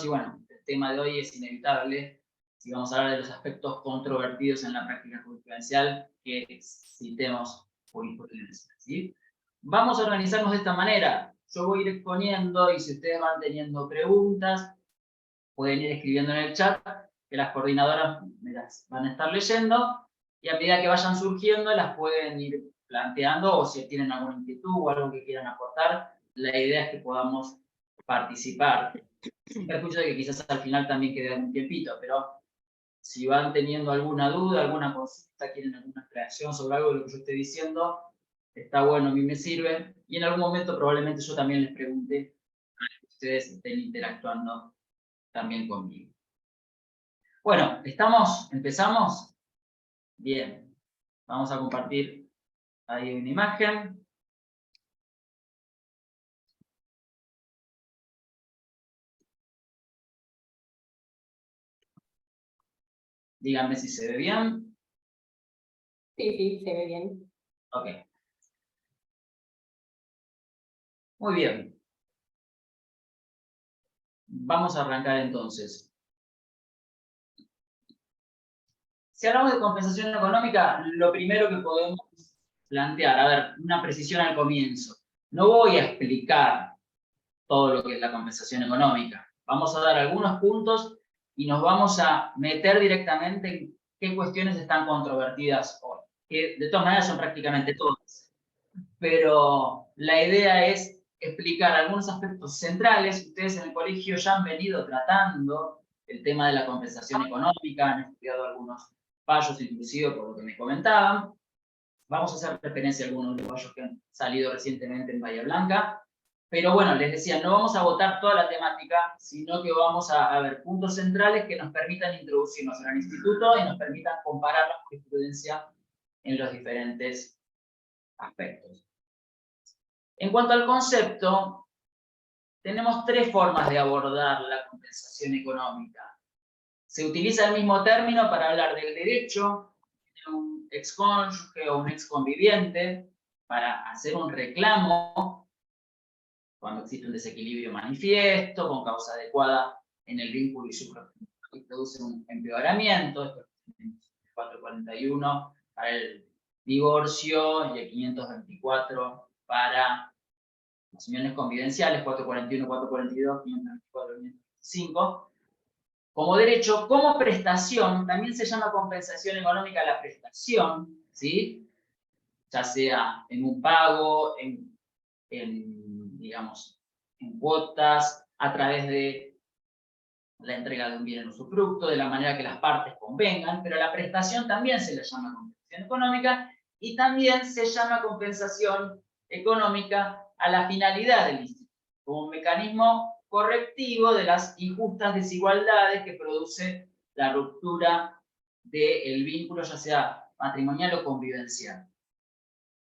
y bueno, el tema de hoy es inevitable, si vamos a hablar de los aspectos controvertidos en la práctica jurisprudencial, que citemos jurisprudencia, ¿sí? Vamos a organizarnos de esta manera. Yo voy a ir exponiendo y si ustedes van teniendo preguntas, pueden ir escribiendo en el chat, que las coordinadoras me las van a estar leyendo, y a medida que vayan surgiendo las pueden ir planteando, o si tienen alguna inquietud o algo que quieran aportar, la idea es que podamos participar. Sin perjuicio de que quizás al final también quede un tiempito, pero si van teniendo alguna duda, alguna consulta, quieren alguna aclaración sobre algo de lo que yo esté diciendo, está bueno, a mí me sirve, y en algún momento probablemente yo también les pregunte a que ustedes estén interactuando también conmigo. Bueno, ¿empezamos? Bien, vamos a compartir ahí una imagen. Díganme si se ve bien. Sí, se ve bien. Ok. Muy bien. Vamos a arrancar entonces. Si hablamos de compensación económica, lo primero que podemos plantear, a ver, una precisión al comienzo. No voy a explicar todo lo que es la compensación económica. Vamos a dar algunos puntos y nos vamos a meter directamente en qué cuestiones están controvertidas hoy. Que de todas maneras son prácticamente todas. Pero la idea es explicar algunos aspectos centrales. Ustedes en el colegio ya han venido tratando el tema de la compensación económica, han estudiado algunos fallos, inclusive por lo que me comentaban. Vamos a hacer referencia a algunos de los fallos que han salido recientemente en Bahía Blanca. Pero bueno, les decía, no vamos a agotar toda la temática, sino que vamos a ver puntos centrales que nos permitan introducirnos en el instituto y nos permitan comparar la jurisprudencia en los diferentes aspectos. En cuanto al concepto, tenemos tres formas de abordar la compensación económica. Se utiliza el mismo término para hablar del derecho de un excónyuge o un exconviviente para hacer un reclamo cuando existe un desequilibrio manifiesto, con causa adecuada en el vínculo y produce un empeoramiento. Esto es el 441 para el divorcio y el 524 para las uniones convivenciales, 441, 442, 524, 505. Como derecho, como prestación, también se llama compensación económica la prestación, ¿sí? Ya sea en un pago, digamos, en cuotas, a través de la entrega de un bien en usufructo, de la manera que las partes convengan, pero la prestación también se le llama compensación económica y también se llama compensación económica a la finalidad del instituto, como un mecanismo correctivo de las injustas desigualdades que produce la ruptura del vínculo, ya sea matrimonial o convivencial.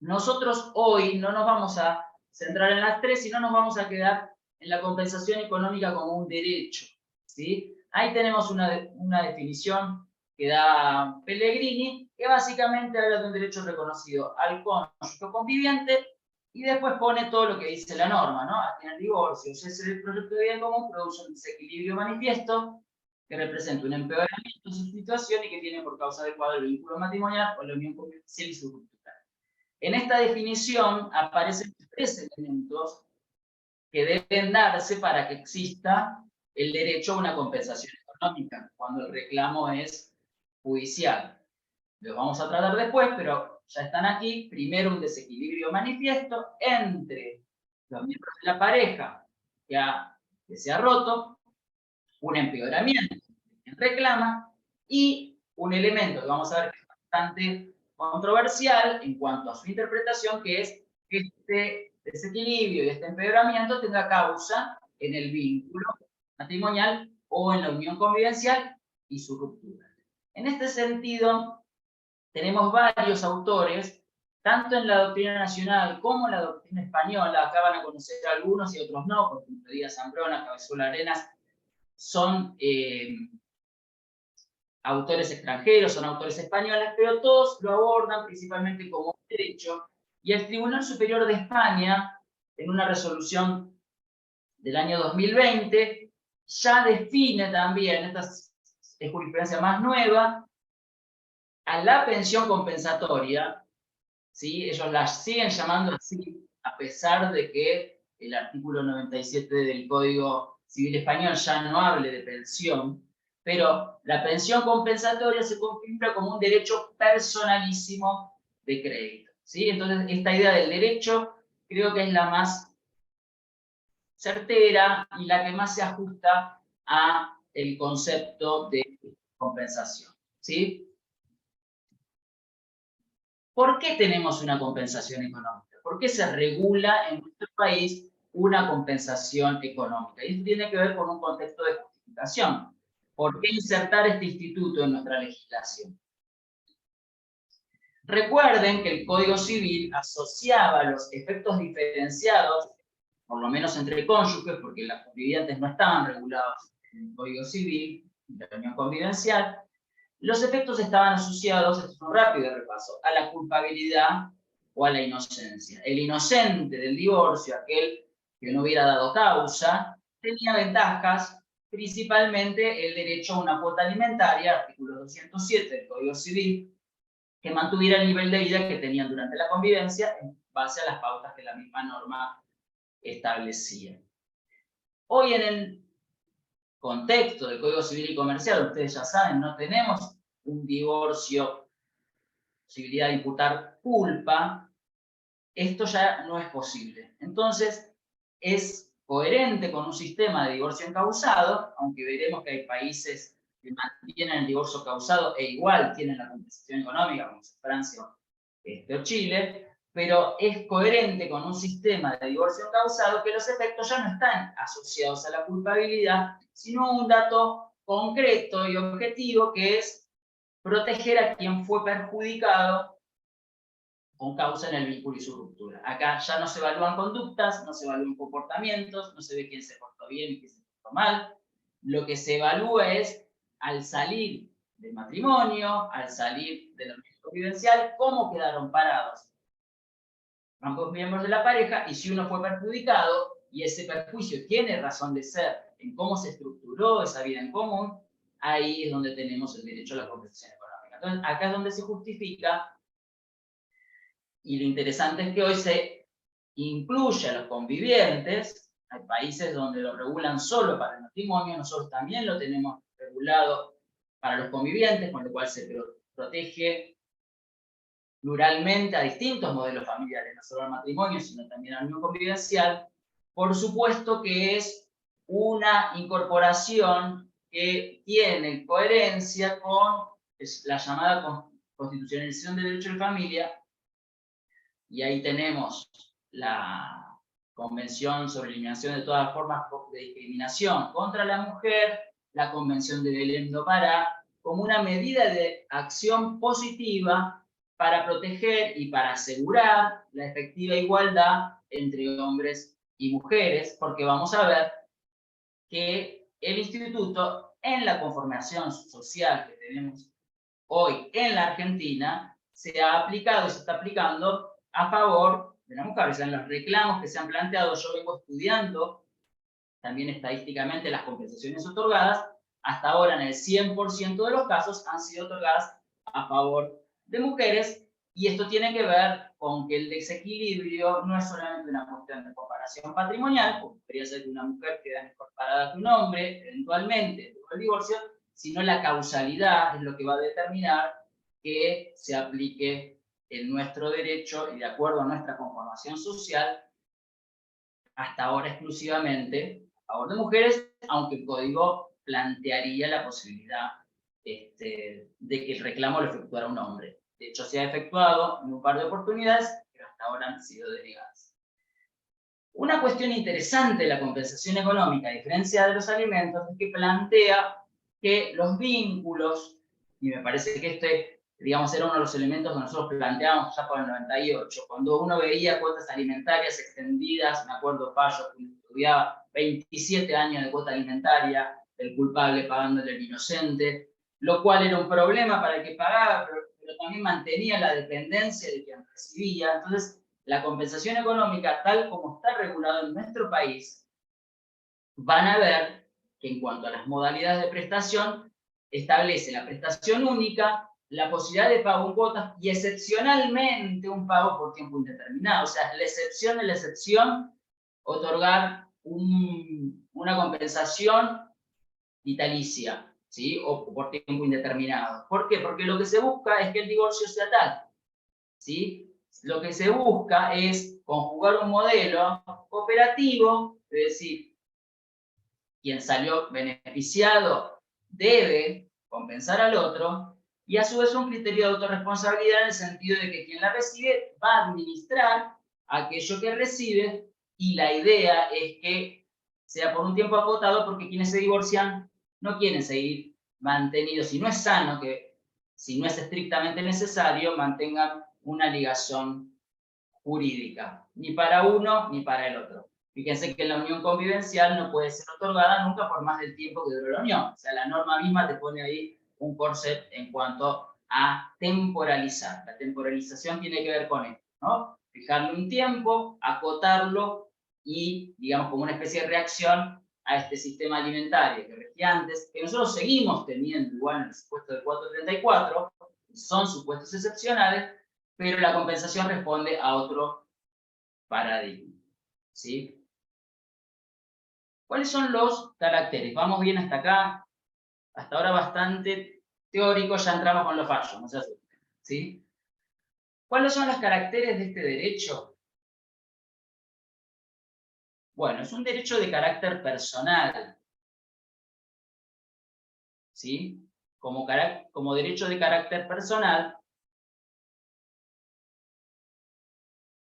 Nosotros hoy no nos vamos a centrar en las tres, sino nos vamos a quedar en la compensación económica como un derecho, ¿sí? Ahí tenemos una definición que da Pellegrini, que básicamente habla de un derecho reconocido al cónyuge conviviente y después pone todo lo que dice la norma, ¿no? A quien el divorcio o cese del proyecto de vida en común produce un desequilibrio manifiesto que representa un empeoramiento de su situación y que tiene por causa adecuada el vínculo matrimonial o la unión convivencial y su ruptura. En esta definición aparecen tres elementos que deben darse para que exista el derecho a una compensación económica, cuando el reclamo es judicial. Los vamos a tratar después, pero ya están aquí. Primero, un desequilibrio manifiesto entre los miembros de la pareja que se ha roto, un empeoramiento de quien reclama y un elemento que vamos a ver que es bastante controversial en cuanto a su interpretación, que es que este desequilibrio y este empeoramiento tenga causa en el vínculo matrimonial o en la unión convivencial y su ruptura. En este sentido, tenemos varios autores, tanto en la doctrina nacional como en la doctrina española. Acá van a conocer algunos y otros no, porque Díaz Zambrona, Cabezuela Arenas, son autores extranjeros, son autores españoles, pero todos lo abordan principalmente como derecho. Y el Tribunal Superior de España, en una resolución del año 2020, ya define también, esta es jurisprudencia más nueva, a la pensión compensatoria, ¿sí? Ellos la siguen llamando así, a pesar de que el artículo 97 del Código Civil Español ya no hable de pensión, pero la pensión compensatoria se configura como un derecho personalísimo de crédito, ¿sí? Entonces, esta idea del derecho creo que es la más certera y la que más se ajusta a el concepto de compensación, ¿sí? ¿Por qué tenemos una compensación económica? ¿Por qué se regula en nuestro país una compensación económica? Y esto tiene que ver con un contexto de justificación. ¿Por qué insertar este instituto en nuestra legislación? Recuerden que el Código Civil asociaba los efectos diferenciados, por lo menos entre cónyuges, porque las convivientes no estaban regulados en el Código Civil, de la unión convivencial. Los efectos estaban asociados, esto es un rápido repaso, a la culpabilidad o a la inocencia. El inocente del divorcio, aquel que no hubiera dado causa, tenía ventajas, principalmente el derecho a una cuota alimentaria, artículo 207 del Código Civil, que mantuviera el nivel de vida que tenían durante la convivencia en base a las pautas que la misma norma establecía. Hoy en el contexto del Código Civil y Comercial, ustedes ya saben, no tenemos un divorcio, posibilidad de imputar culpa, esto ya no es posible. Entonces, es coherente con un sistema de divorcio encausado, aunque veremos que hay países que mantienen el divorcio causado e igual tienen la compensación económica, como Francia o Chile, pero es coherente con un sistema de divorcio encausado que los efectos ya no están asociados a la culpabilidad, sino a un dato concreto y objetivo que es proteger a quien fue perjudicado con causa en el vínculo y su ruptura. Acá ya no se evalúan conductas, no se evalúan comportamientos, no se ve quién se portó bien y quién se portó mal. Lo que se evalúa es, al salir del matrimonio, al salir de la unión convivencial, cómo quedaron parados ambos miembros de la pareja, y si uno fue perjudicado y ese perjuicio tiene razón de ser en cómo se estructuró esa vida en común, ahí es donde tenemos el derecho a la compensación económica. Entonces, acá es donde se justifica, y lo interesante es que hoy se incluye a los convivientes. Hay países donde lo regulan solo para el matrimonio, nosotros también lo tenemos regulado para los convivientes, con lo cual se protege pluralmente a distintos modelos familiares, no solo al matrimonio, sino también a la unión convivencial. Por supuesto que es una incorporación que tiene coherencia con la llamada constitucionalización del derecho de familia, y ahí tenemos la Convención sobre Eliminación de todas formas de discriminación contra la mujer, la Convención de Belém do Pará, como una medida de acción positiva para proteger y para asegurar la efectiva igualdad entre hombres y mujeres, porque vamos a ver que el instituto, en la conformación social que tenemos hoy en la Argentina, se ha aplicado y se está aplicando a favor de la mujer. O sea, en los reclamos que se han planteado, yo vengo estudiando también estadísticamente las compensaciones otorgadas, hasta ahora en el 100% de los casos han sido otorgadas a favor de mujeres, y esto tiene que ver con que el desequilibrio no es solamente una cuestión de comparación patrimonial, como podría ser que una mujer quede mejor parada que un hombre, eventualmente, por el divorcio, sino la causalidad es lo que va a determinar que se aplique en nuestro derecho y de acuerdo a nuestra conformación social, hasta ahora exclusivamente a favor de mujeres, aunque el código plantearía la posibilidad de que el reclamo lo efectuara un hombre. De hecho, se ha efectuado en un par de oportunidades, pero hasta ahora han sido denegadas. Una cuestión interesante de la compensación económica, a diferencia de los alimentos, es que plantea que los vínculos, y me parece que digamos, era uno de los elementos que nosotros planteábamos ya por el 98, cuando uno veía cuotas alimentarias extendidas, me acuerdo Fallo, que estudiaba 27 años de cuota alimentaria, el culpable pagándole al inocente, lo cual era un problema para el que pagaba, pero también mantenía la dependencia de quien recibía. Entonces, la compensación económica, tal como está regulado en nuestro país, van a ver que en cuanto a las modalidades de prestación, establece la prestación única, la posibilidad de pago en cuotas y excepcionalmente un pago por tiempo indeterminado. O sea, la excepción, otorgar una compensación vitalicia, ¿sí? O por tiempo indeterminado. ¿Por qué? Porque lo que se busca es que el divorcio se ataque, ¿sí? Lo que se busca es conjugar un modelo cooperativo, es decir, quien salió beneficiado debe compensar al otro, y a su vez un criterio de autorresponsabilidad en el sentido de que quien la recibe va a administrar aquello que recibe, y la idea es que sea por un tiempo acotado, porque quienes se divorcian no quieren seguir mantenidos, si no es sano, que si no es estrictamente necesario, mantengan una ligación jurídica, ni para uno ni para el otro. Fíjense que la unión convivencial no puede ser otorgada nunca por más del tiempo que duró la unión. O sea, la norma misma te pone ahí un corset en cuanto a temporalizar. La temporalización tiene que ver con esto, ¿no? Fijarle un tiempo, acotarlo y, digamos, como una especie de reacción a este sistema alimentario que regía antes, que nosotros seguimos teniendo igual en el supuesto del 434, son supuestos excepcionales, pero la compensación responde a otro paradigma, ¿sí? ¿Cuáles son los caracteres? Vamos bien hasta acá, hasta ahora bastante teórico, ya entramos con los fallos, no se asusten, ¿sí? ¿Cuáles son los caracteres de este derecho? Bueno, es un derecho de carácter personal, ¿sí? Como derecho de carácter personal,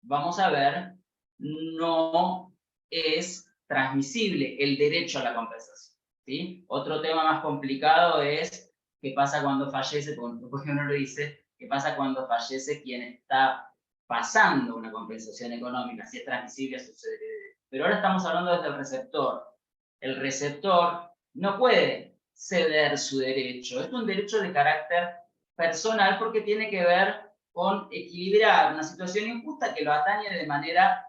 vamos a ver, no es transmisible el derecho a la compensación, ¿sí? Otro tema más complicado es qué pasa cuando fallece, porque uno lo dice, qué pasa cuando fallece quien está pasando una compensación económica, si es transmisible a sus herederos. Pero ahora estamos hablando desde el receptor. El receptor no puede ceder su derecho, es un derecho de carácter personal porque tiene que ver con equilibrar una situación injusta que lo atañe de manera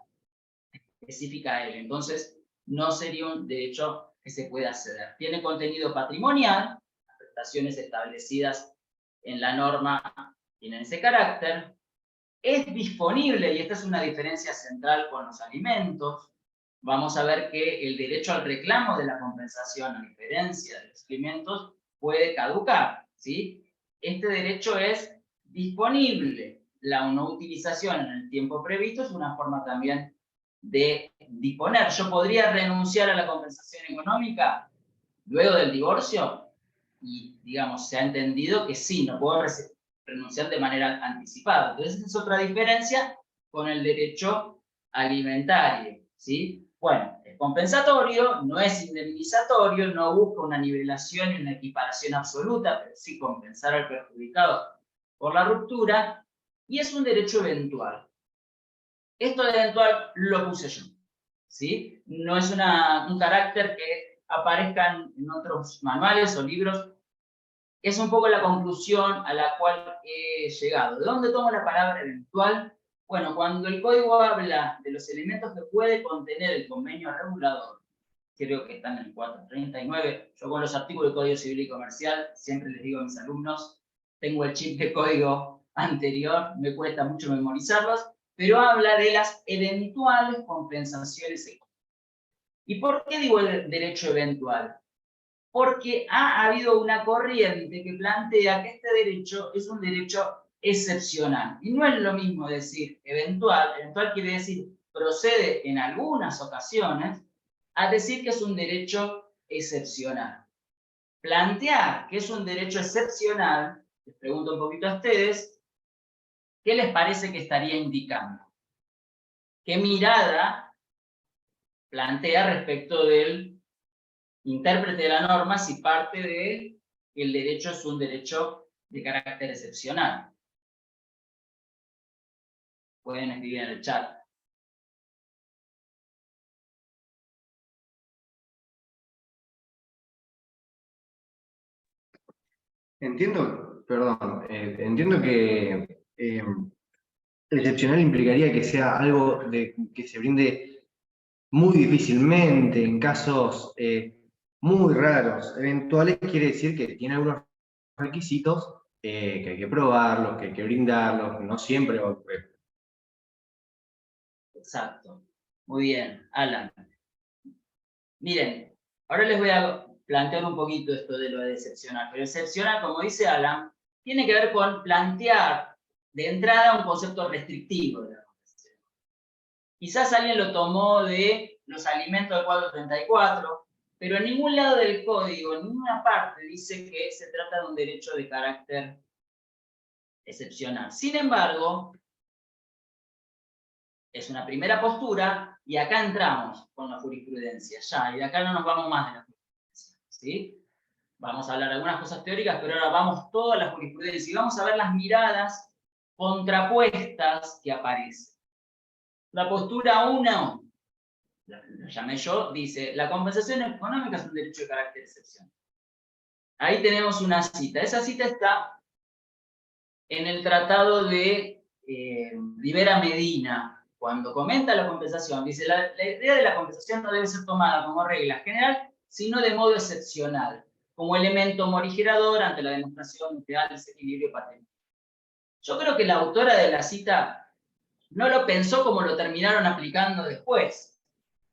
específica a él. Entonces, no sería un derecho que se pueda ceder. Tiene contenido patrimonial, las prestaciones establecidas en la norma tienen ese carácter. Es disponible, y esta es una diferencia central con los alimentos. Vamos a ver que el derecho al reclamo de la compensación, a diferencia de los alimentos, puede caducar, ¿sí? Este derecho es disponible. La no utilización en el tiempo previsto es una forma también de disponer. Yo podría renunciar a la compensación económica luego del divorcio, y, digamos, se ha entendido que sí, no puedo renunciar de manera anticipada. Entonces, esa es otra diferencia con el derecho alimentario, ¿sí? Bueno, es compensatorio, no es indemnizatorio, no busca una nivelación y una equiparación absoluta, pero sí compensar al perjudicado por la ruptura, y es un derecho eventual. Esto de eventual lo puse yo, ¿sí? No es un carácter que aparezca en otros manuales o libros. Es un poco la conclusión a la cual he llegado. ¿De dónde tomo la palabra eventual? Bueno, cuando el código habla de los elementos que puede contener el convenio regulador, creo que están en el 439, yo con los artículos de Código Civil y Comercial siempre les digo a mis alumnos, tengo el chip de código anterior, me cuesta mucho memorizarlos, pero habla de las eventuales compensaciones económicas. ¿Y por qué digo el derecho eventual? Porque ha habido una corriente que plantea que este derecho es un derecho excepcional. Y no es lo mismo decir eventual, eventual quiere decir procede en algunas ocasiones, a decir que es un derecho excepcional. Plantear que es un derecho excepcional, les pregunto un poquito a ustedes, ¿qué les parece que estaría indicando? ¿Qué mirada plantea respecto del intérprete de la norma si parte de que el derecho es un derecho de carácter excepcional? Pueden escribir en el chat. Entiendo, perdón, entiendo que excepcional implicaría que sea algo que se brinde muy difícilmente en casos muy raros, eventuales quiere decir que tiene algunos requisitos que hay que probarlos, que hay que brindarlos, no siempre va a ocurrir. Exacto. Muy bien, Alan. Miren, ahora les voy a plantear un poquito esto de lo de excepcional. Pero excepcional, como dice Alan, tiene que ver con plantear de entrada un concepto restrictivo de la compensación. Quizás alguien lo tomó de los alimentos del cuadro 34, pero en ningún lado del código, en ninguna parte dice que se trata de un derecho de carácter excepcional. Sin embargo, es una primera postura y acá entramos con la jurisprudencia ya, y de acá no nos vamos más de la jurisprudencia, ¿sí? Vamos a hablar de algunas cosas teóricas, pero ahora vamos toda la jurisprudencia y vamos a ver las miradas contrapuestas que aparecen. La postura 1, la llamé yo, dice, la compensación económica es un derecho de carácter excepcional. Ahí tenemos una cita. Esa cita está en el tratado de Rivera Medina, cuando comenta la compensación, dice, la idea de la compensación no debe ser tomada como regla general, sino de modo excepcional, como elemento morigerador ante la demostración real desequilibrio patente. Yo creo que la autora de la cita no lo pensó como lo terminaron aplicando después,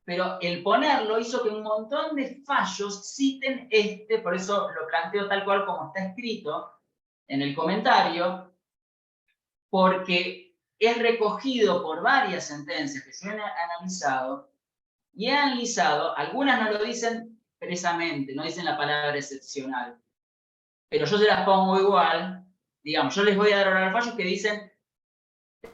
pero el ponerlo hizo que un montón de fallos citen por eso lo planteo tal cual como está escrito en el comentario, porque es recogido por varias sentencias que se han analizado, y he analizado, algunas no lo dicen expresamente, no dicen la palabra excepcional, pero yo se las pongo igual, digamos, yo les voy a dar ahora los fallos que dicen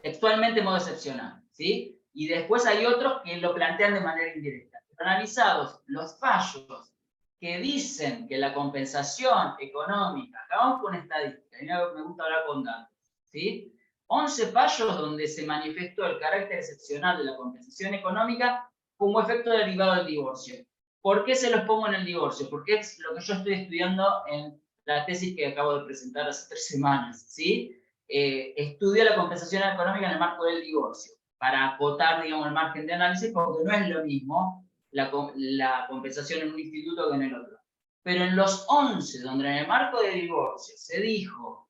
textualmente modo excepcional, ¿sí? Y después hay otros que lo plantean de manera indirecta. Pero analizados los fallos que dicen que la compensación económica, acabamos con estadística, y me gusta hablar con datos, ¿sí? 11 fallos donde se manifestó el carácter excepcional de la compensación económica como efecto derivado del divorcio. ¿Por qué se los pongo en el divorcio? Porque es lo que yo estoy estudiando en la tesis que acabo de presentar hace 3 semanas, ¿sí? Estudia la compensación económica en el marco del divorcio, para acotar, digamos, el margen de análisis, porque no es lo mismo la compensación en un instituto que en el otro. Pero en los 11, donde en el marco del divorcio se dijo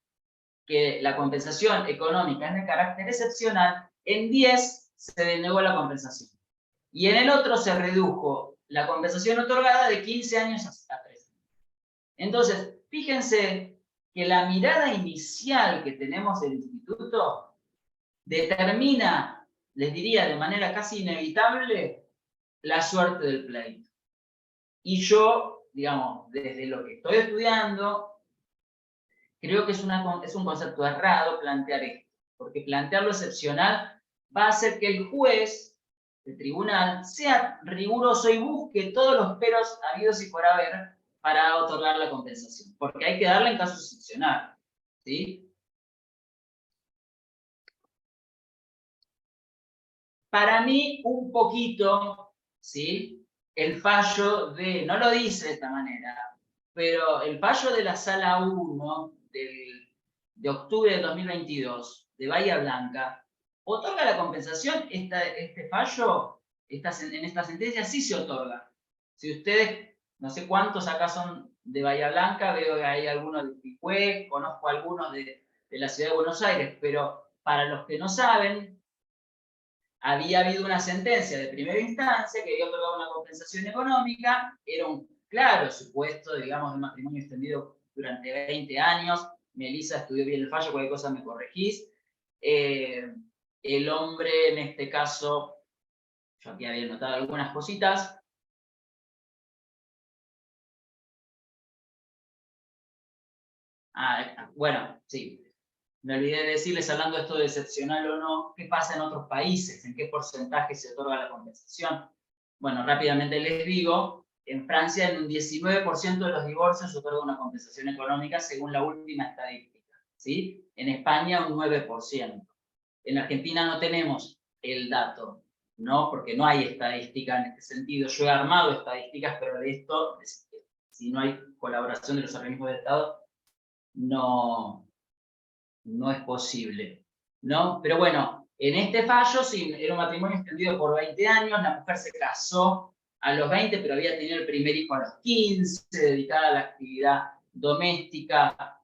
que la compensación económica es de carácter excepcional, en 10 se denegó la compensación. Y en el otro se redujo la compensación otorgada de 15 años a 3 años. Entonces, fíjense que la mirada inicial que tenemos del instituto determina, les diría de manera casi inevitable, la suerte del pleito. Y yo, digamos, desde lo que estoy estudiando, creo que es un concepto errado plantear esto, porque plantear lo excepcional va a hacer que el juez, el tribunal, sea riguroso y busque todos los peros habidos y por haber para otorgar la compensación, porque hay que darla en caso excepcional, ¿sí? Para mí, un poquito, ¿sí? El fallo no lo dice de esta manera, pero el fallo de la Sala 1 de octubre de 2022 de Bahía Blanca otorga la compensación. Este fallo, en esta sentencia sí se otorga. Si ustedes, no sé cuántos acá son de Bahía Blanca, veo que hay algunos de Picué, conozco algunos de la ciudad de Buenos Aires, pero para los que no saben, había habido una sentencia de primera instancia que había otorgado una compensación económica, era un claro supuesto, digamos, de matrimonio extendido durante 20 años. Melissa estudió bien el fallo, cualquier cosa me corregís. El hombre, en este caso, yo aquí había notado algunas cositas. Bueno, sí. Me olvidé de decirles, hablando de esto de excepcional o no, qué pasa en otros países, en qué porcentaje se otorga la compensación. Bueno, rápidamente les digo, en Francia en un 19% de los divorcios se otorga una compensación económica según la última estadística, ¿sí? En España un 9%. En Argentina no tenemos el dato, ¿no? Porque no hay estadística en este sentido. Yo he armado estadísticas, pero de esto, si no hay colaboración de los organismos del Estado, no es posible, ¿no? Pero bueno, en este fallo, sí, era un matrimonio extendido por 20 años, la mujer se casó a los 20, pero había tenido el primer hijo a los 15, dedicada a la actividad doméstica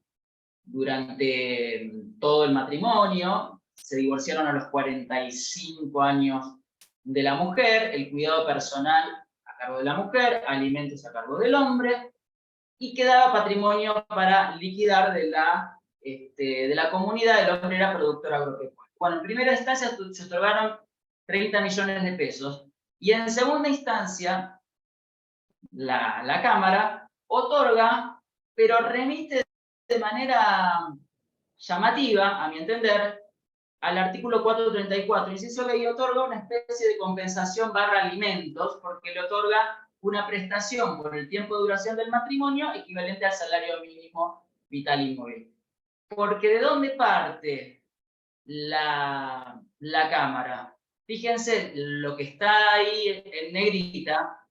durante todo el matrimonio. Se divorciaron a los 45 años de la mujer, el cuidado personal a cargo de la mujer, alimentos a cargo del hombre, y quedaba patrimonio para liquidar de la comunidad. El hombre era productor agropecuario. Bueno, en primera instancia se otorgaron 30 millones de pesos, y en segunda instancia la Cámara otorga, pero remite de manera llamativa, a mi entender, al artículo 434, inciso B, y otorga una especie de compensación / alimentos, porque le otorga una prestación por el tiempo de duración del matrimonio equivalente al salario mínimo vital y móvil. Porque ¿de dónde parte la Cámara? Fíjense lo que está ahí en negrita.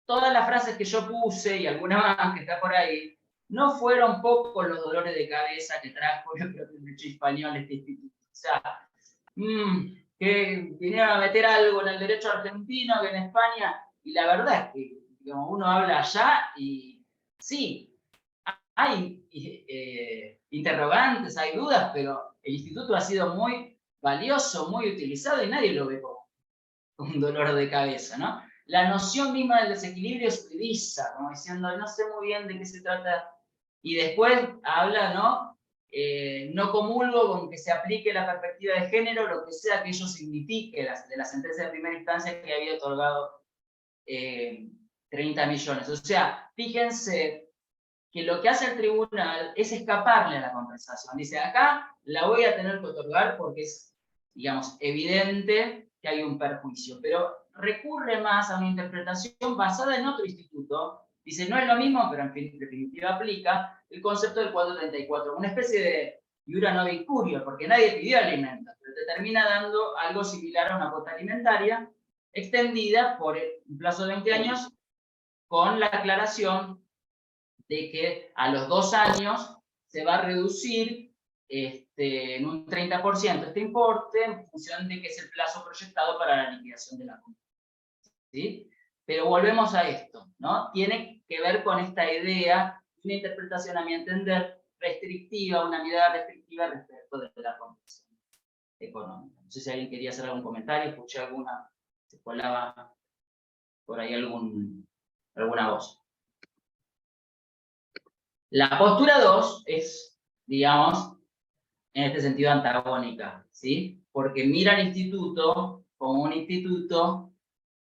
Todas las frases que yo puse y alguna más que está por ahí, no fueron pocos los dolores de cabeza que trajo el propio derecho español este instituto. O sea, que vinieron a meter algo en el derecho argentino que en España, y la verdad es que digamos, uno habla allá y sí, hay interrogantes, hay dudas, pero el instituto ha sido muy valioso, muy utilizado y nadie lo ve como un dolor de cabeza, ¿no? La noción misma del desequilibrio se utiliza, como diciendo, no sé muy bien de qué se trata, y después habla, ¿no? No comulgo con que se aplique la perspectiva de género, lo que sea que ello signifique, de la sentencia de primera instancia que había otorgado 30 millones. O sea, fíjense que lo que hace el tribunal es escaparle a la compensación. Dice, acá la voy a tener que otorgar porque es, digamos, evidente que hay un perjuicio, pero recurre más a una interpretación basada en otro instituto. Dice, no es lo mismo, pero en definitiva aplica el concepto del 434, una especie de iura novi curio, porque nadie pidió alimentos, pero te termina dando algo similar a una cuota alimentaria extendida por un plazo de 20 años con la aclaración de que a los 2 años se va a reducir en un 30% este importe en función de que es el plazo proyectado para la liquidación de la compra. ¿Sí? Pero volvemos a esto, ¿no? Tiene que ver con esta idea, una interpretación a mi entender restrictiva, una mirada restrictiva respecto de la compensación económica. No sé si alguien quería hacer algún comentario, escuché alguna, se colaba por ahí alguna voz. La postura 2 es, digamos, en este sentido antagónica, ¿sí? Porque mira al instituto como un instituto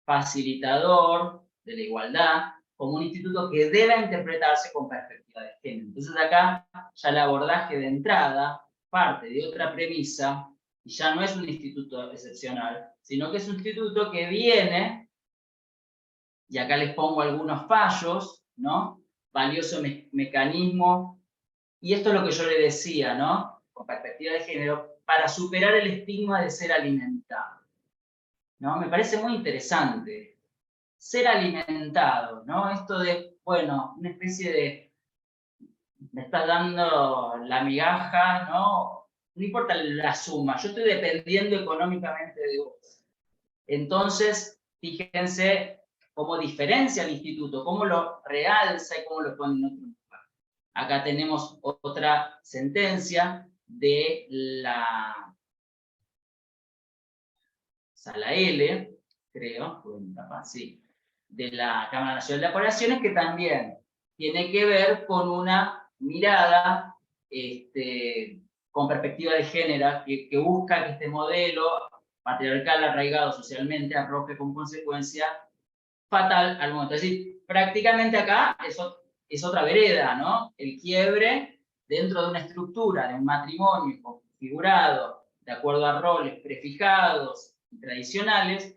facilitador de la igualdad, como un instituto que debe interpretarse con perspectiva de género. Entonces acá ya el abordaje de entrada parte de otra premisa, y ya no es un instituto excepcional, sino que es un instituto que viene, y acá les pongo algunos fallos, ¿no? Valioso mecanismo, y esto es lo que yo le decía, ¿no? Con perspectiva de género, para superar el estigma de ser alimentado, ¿no? Me parece muy interesante. Ser alimentado, ¿no? Esto de, bueno, una especie de, me estás dando la migaja, ¿no? No importa la suma, yo estoy dependiendo económicamente de vos. Entonces, fíjense cómo diferencia el instituto, cómo lo realza y cómo lo pone en otro lugar. Acá tenemos otra sentencia de la Sala L, creo, sí, de la Cámara Nacional de Apelaciones, que también tiene que ver con una mirada con perspectiva de género, que busca que este modelo patriarcal arraigado socialmente arroje con consecuencia fatal al momento. Es decir, prácticamente acá es otra vereda, ¿no? El quiebre dentro de una estructura, de un matrimonio configurado de acuerdo a roles prefijados y tradicionales,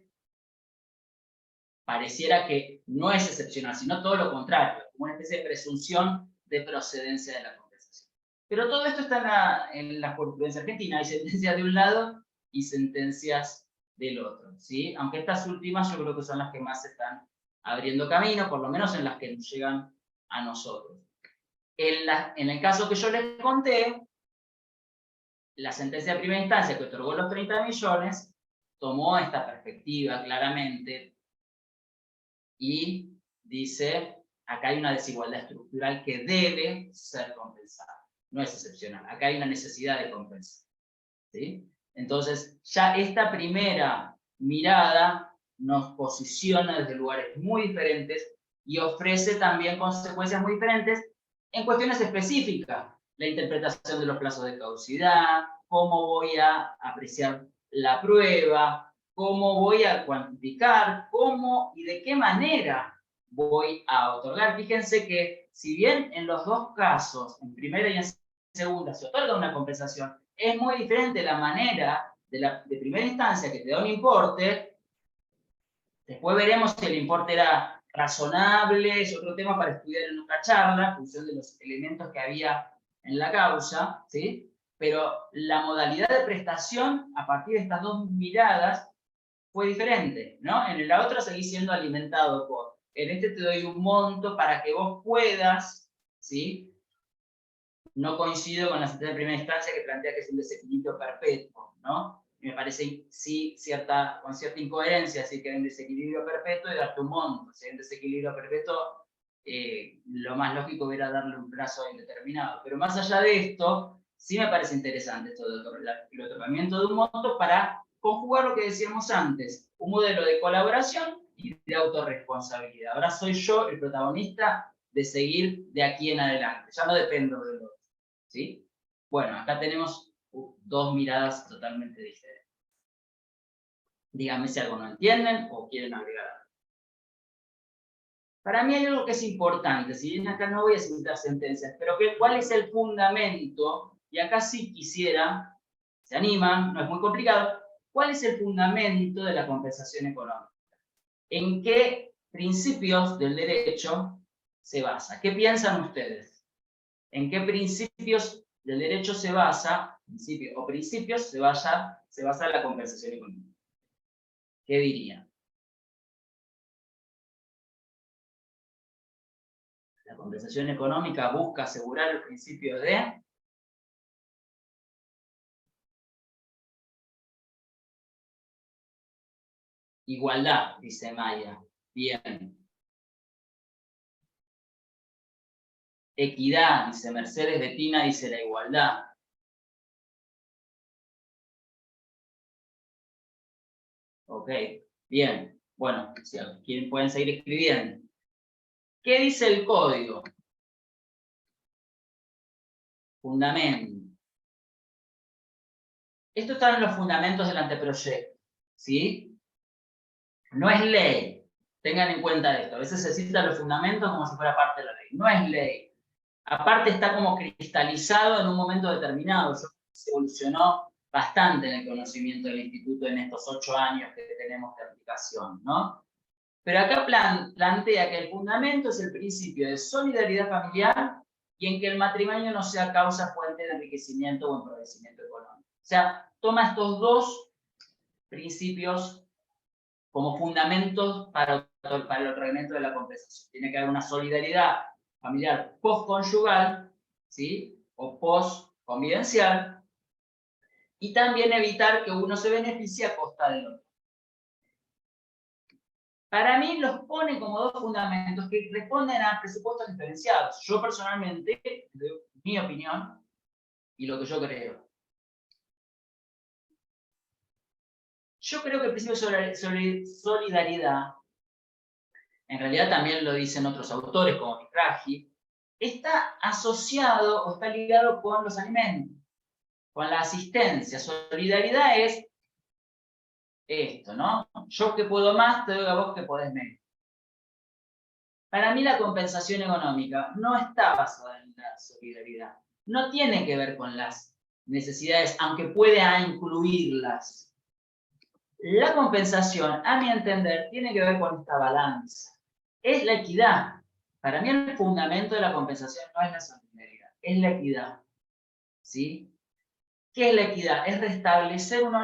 pareciera que no es excepcional, sino todo lo contrario, como una especie de presunción de procedencia de la compensación. Pero todo esto está en la jurisprudencia argentina, hay sentencias de un lado y sentencias del otro, ¿sí? Aunque estas últimas yo creo que son las que más están abriendo camino, por lo menos en las que nos llegan a nosotros. En el caso que yo les conté, la sentencia de primera instancia que otorgó los 30 millones tomó esta perspectiva claramente, y dice, acá hay una desigualdad estructural que debe ser compensada. No es excepcional, acá hay una necesidad de compensar. ¿Sí? Entonces, ya esta primera mirada nos posiciona desde lugares muy diferentes y ofrece también consecuencias muy diferentes en cuestiones específicas. La interpretación de los plazos de caducidad, cómo voy a apreciar la prueba, cómo voy a cuantificar, cómo y de qué manera voy a otorgar. Fíjense que si bien en los dos casos, en primera y en segunda, se otorga una compensación, es muy diferente la manera de primera instancia que te da un importe. Después veremos si el importe era razonable, es otro tema para estudiar en otra charla, en función de los elementos que había en la causa, ¿sí? Pero la modalidad de prestación, a partir de estas dos miradas, fue diferente, ¿no? En la otra seguís siendo alimentado por, en este te doy un monto para que vos puedas, ¿sí? No coincido con la sentencia de primera instancia que plantea que es un desequilibrio perpetuo, ¿no? Me parece, sí, con cierta incoherencia decir que hay un desequilibrio perpetuo y darte un monto. Si hay un desequilibrio perpetuo, lo más lógico era darle un plazo indeterminado. Pero más allá de esto, sí me parece interesante esto del otorgamiento de un monto para conjugar lo que decíamos antes, un modelo de colaboración y de autorresponsabilidad. Ahora soy yo el protagonista de seguir de aquí en adelante, ya no dependo de los otros, ¿sí? Bueno, acá tenemos dos miradas totalmente diferentes. Díganme si algo no entienden o quieren agregar algo. Para mí hay algo que es importante, si bien acá no voy a citar sentencias, pero ¿cuál es el fundamento? Y acá sí quisiera, se animan, no es muy complicado, ¿cuál es el fundamento de la compensación económica? ¿En qué principios del derecho se basa? ¿Qué piensan ustedes? ¿En qué principios del derecho se basa, principios se basa la compensación económica? ¿Qué dirían? La compensación económica busca asegurar el principio de igualdad, dice Maya. Bien. Equidad, dice Mercedes Betina, dice la igualdad. Ok, bien. Bueno, si quieren pueden seguir escribiendo. ¿Qué dice el código? Fundamento. Esto está en los fundamentos del anteproyecto, ¿sí? No es ley. Tengan en cuenta esto. A veces se citan los fundamentos como si fuera parte de la ley. No es ley. Aparte está como cristalizado en un momento determinado. Se evolucionó bastante en el conocimiento del instituto en estos 8 años que tenemos de aplicación, ¿no? Pero acá plantea que el fundamento es el principio de solidaridad familiar y en que el matrimonio no sea causa fuente de enriquecimiento o empobrecimiento económico. O sea, toma estos dos principios como fundamentos para el otorgamiento de la compensación. Tiene que haber una solidaridad familiar postconyugal, ¿sí? O postconvivencial, y también evitar que uno se beneficie a costa del otro. Para mí los pone como dos fundamentos que responden a presupuestos diferenciados. Yo personalmente, de mi opinión, y lo que yo creo. Yo creo que el principio de solidaridad, en realidad también lo dicen otros autores como Micragi, está asociado o está ligado con los alimentos, con la asistencia. Solidaridad es esto, ¿no? Yo que puedo más, te doy a vos que podés menos. Para mí la compensación económica no está basada en la solidaridad. No tiene que ver con las necesidades, aunque pueda incluirlas. La compensación, a mi entender, tiene que ver con esta balanza. Es la equidad. Para mí el fundamento de la compensación no es la solidaridad, es la equidad. ¿Sí? ¿Qué es la equidad? Es restablecer un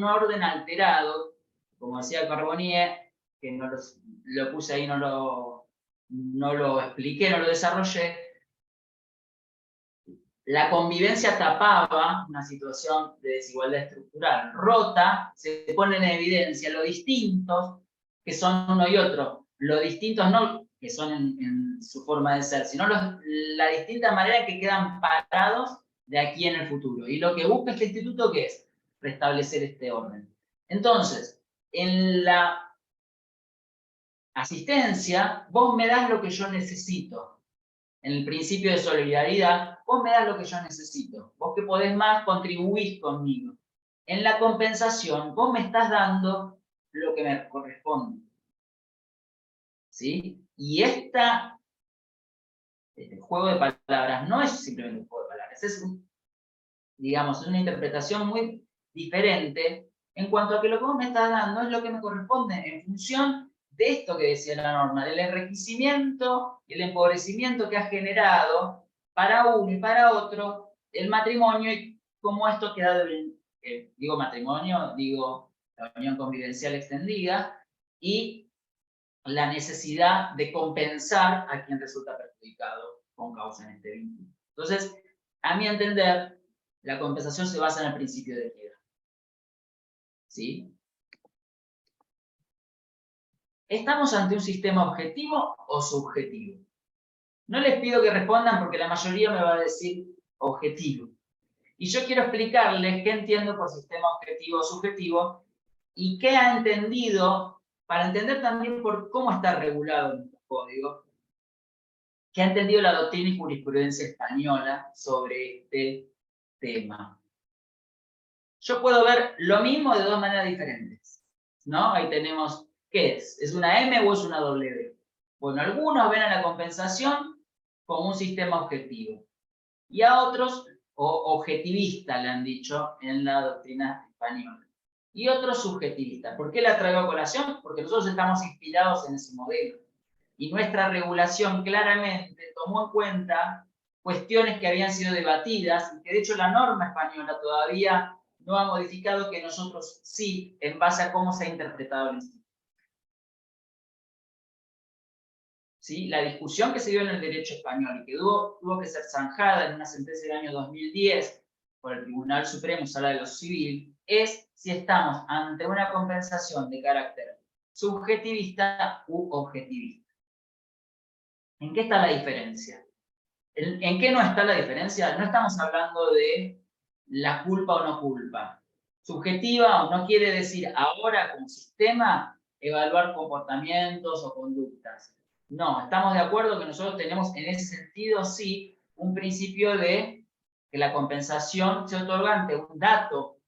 orden alterado, como decía Carbonnier, que no lo puse ahí, no lo expliqué, no lo desarrollé. La convivencia tapaba una situación de desigualdad estructural. Rota, se pone en evidencia lo distintos que son uno y otro. lo distintos no que son en su forma de ser, sino la distinta manera que quedan parados de aquí en el futuro. Y lo que busca este instituto, ¿qué es? Restablecer este orden. Entonces, en la asistencia, vos me das lo que yo necesito. En el principio de solidaridad, vos me das lo que yo necesito. Vos que podés más, contribuís conmigo. En la compensación, vos me estás dando lo que me corresponde. ¿Sí? Y este juego de palabras no es simplemente un juego de palabras, es digamos, una interpretación muy diferente en cuanto a que lo que vos me estás dando es lo que me corresponde en función de esto que decía la norma, del enriquecimiento y el empobrecimiento que ha generado para uno y para otro el matrimonio y cómo esto queda digo matrimonio, digo la unión convivencial extendida y la necesidad de compensar a quien resulta perjudicado con causa en este vínculo. Entonces, a mi entender, la compensación se basa en el principio de equidad. ¿Sí? ¿Estamos ante un sistema objetivo o subjetivo? No les pido que respondan porque la mayoría me va a decir objetivo. Y yo quiero explicarles qué entiendo por sistema objetivo o subjetivo y qué ha entendido, para entender también por cómo está regulado nuestro código, qué ha entendido la doctrina y jurisprudencia española sobre este tema. Yo puedo ver lo mismo de dos maneras diferentes, ¿no? Ahí tenemos, ¿qué es? ¿Es una M o es una W? Bueno, algunos ven a la compensación como un sistema objetivo y a otros, o objetivista le han dicho en la doctrina española, y otros subjetivistas. ¿Por qué la traigo a colación? Porque nosotros estamos inspirados en ese modelo y nuestra regulación claramente tomó en cuenta cuestiones que habían sido debatidas y que de hecho la norma española todavía no ha modificado, que nosotros sí, en base a cómo se ha interpretado el instituto. ¿Sí? La discusión que se dio en el derecho español y que tuvo que ser zanjada en una sentencia del año 2010 por el Tribunal Supremo Sala de lo Civil es si estamos ante una compensación de carácter subjetivista u objetivista. ¿En qué está la diferencia? ¿En qué no está la diferencia? No estamos hablando de la culpa o no culpa. Subjetiva no quiere decir ahora como sistema evaluar comportamientos o conductas. No, estamos de acuerdo que nosotros tenemos en ese sentido sí un principio de que la compensación se otorga ante un dato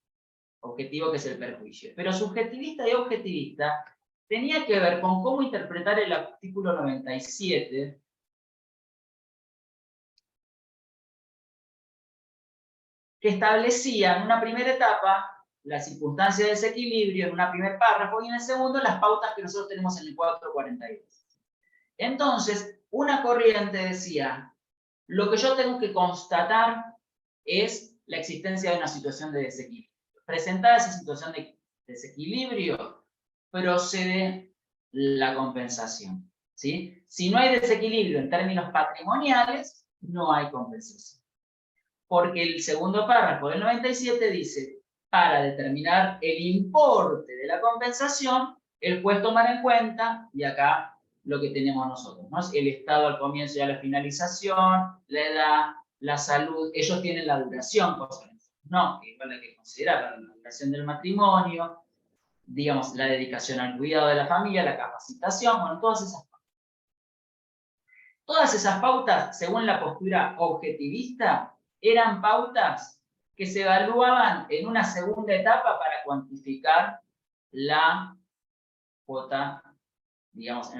objetivo que es el perjuicio. Pero subjetivista y objetivista tenía que ver con cómo interpretar el artículo 97 que establecía en una primera etapa la circunstancia de desequilibrio en un primer párrafo y en el segundo las pautas que nosotros tenemos en el 442. Entonces, una corriente decía, lo que yo tengo que constatar es la existencia de una situación de desequilibrio. Presentada esa situación de desequilibrio, procede la compensación. ¿Sí? Si no hay desequilibrio en términos patrimoniales, no hay compensación. Porque el segundo párrafo del 97 dice, para determinar el importe de la compensación, el juez tomará en cuenta, y acá lo que tenemos nosotros, ¿no? El estado al comienzo y a la finalización, la edad, la salud, ellos tienen la duración, cosa que no, que igual hay que considerar la duración del matrimonio, digamos, la dedicación al cuidado de la familia, la capacitación, bueno, todas esas pautas. Todas esas pautas, según la postura objetivista, eran pautas que se evaluaban en una segunda etapa para cuantificar la cuota, digamos,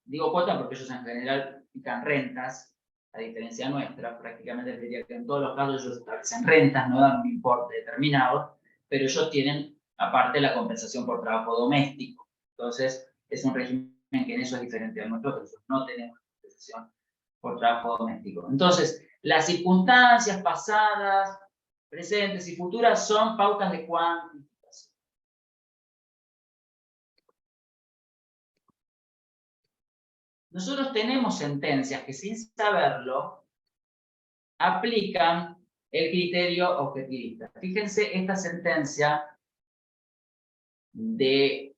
digo cuota porque ellos en general fijan rentas, a diferencia nuestra, prácticamente diría que en todos los casos ellos establecen rentas, no dan un importe determinado, pero ellos tienen aparte la compensación por trabajo doméstico. Entonces, es un régimen que en eso es diferente al nuestro, pero no tenemos compensación por trabajo doméstico. Entonces, las circunstancias pasadas, presentes y futuras son pautas de cuantificación. Nosotros tenemos sentencias que sin saberlo aplican el criterio objetivista. Fíjense esta sentencia de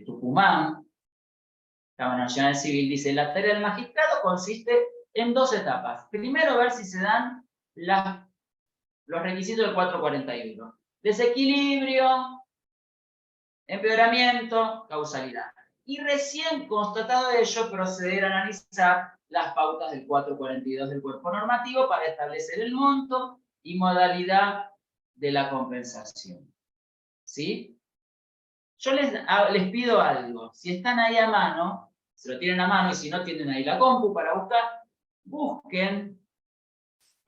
Tucumán, Cámara Nacional Civil dice, la tarea del magistrado consiste en 2 etapas. Primero, ver si se dan los requisitos del 441. Desequilibrio, empeoramiento, causalidad. Y recién constatado ello, proceder a analizar las pautas del 442 del cuerpo normativo para establecer el monto y modalidad de la compensación. ¿Sí? Yo les pido algo. Si están ahí a mano, se lo tienen a mano, y si no tienen ahí la compu para buscar, busquen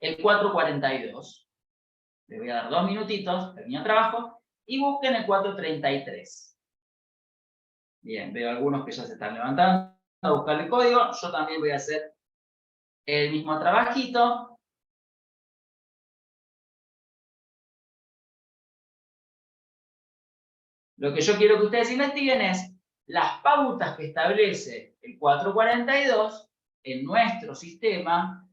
el 442. Les voy a dar 2 minutitos, termino el trabajo, y busquen el 433. Bien, veo algunos que ya se están levantando a buscar el código. Yo también voy a hacer el mismo trabajito. Lo que yo quiero que ustedes investiguen es las pautas que establece el 442 en nuestro sistema.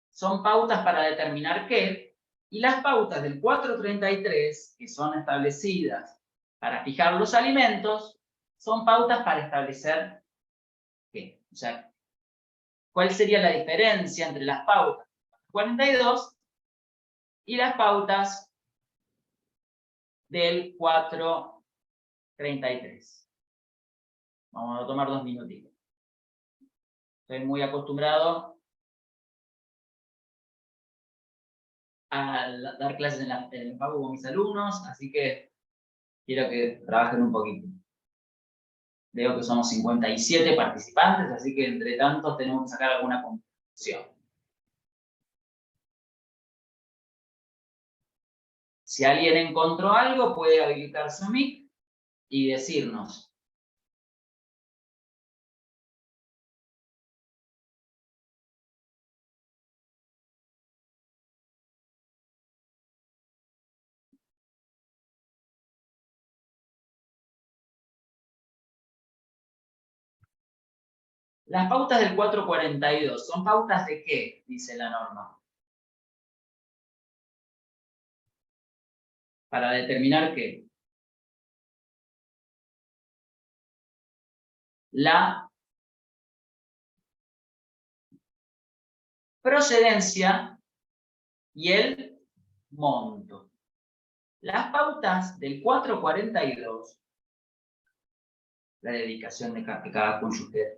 Son pautas para determinar qué, y las pautas del 433, que son establecidas para fijar los alimentos, son pautas para establecer qué. O sea, ¿cuál sería la diferencia entre las pautas del 42 y las pautas del 433? Vamos a tomar 2 minutitos. Estoy muy acostumbrado a dar clases en el pago con mis alumnos, así que quiero que trabajen un poquito. Veo que somos 57 participantes, así que entre tantos tenemos que sacar alguna conclusión. Si alguien encontró algo, puede habilitar su mic y decirnos. Las pautas del 442, ¿son pautas de qué? Dice la norma. Para determinar qué. La procedencia y el monto. Las pautas del 442, la dedicación que cada cónyuge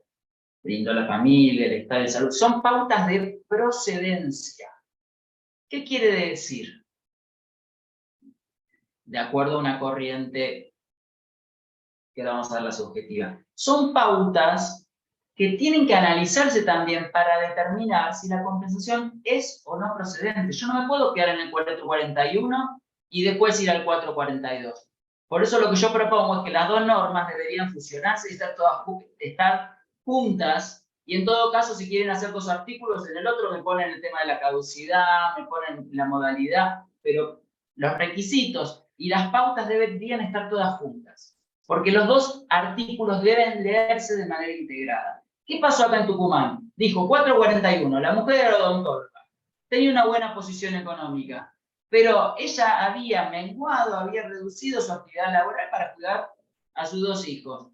brindó a la familia, el estado de salud, son pautas de procedencia. ¿Qué quiere decir? De acuerdo a una corriente que vamos a dar la subjetiva. Son pautas que tienen que analizarse también para determinar si la compensación es o no procedente. Yo no me puedo quedar en el 441 y después ir al 442. Por eso lo que yo propongo es que las dos normas deberían fusionarse y estar juntas, y en todo caso, si quieren hacer 2 artículos, en el otro me ponen el tema de la caducidad, me ponen la modalidad, pero los requisitos y las pautas deberían estar todas juntas, porque los 2 artículos deben leerse de manera integrada. ¿Qué pasó acá en Tucumán? Dijo 441, la mujer era odontóloga, tenía una buena posición económica, pero ella había menguado, había reducido su actividad laboral para cuidar a sus 2 hijos.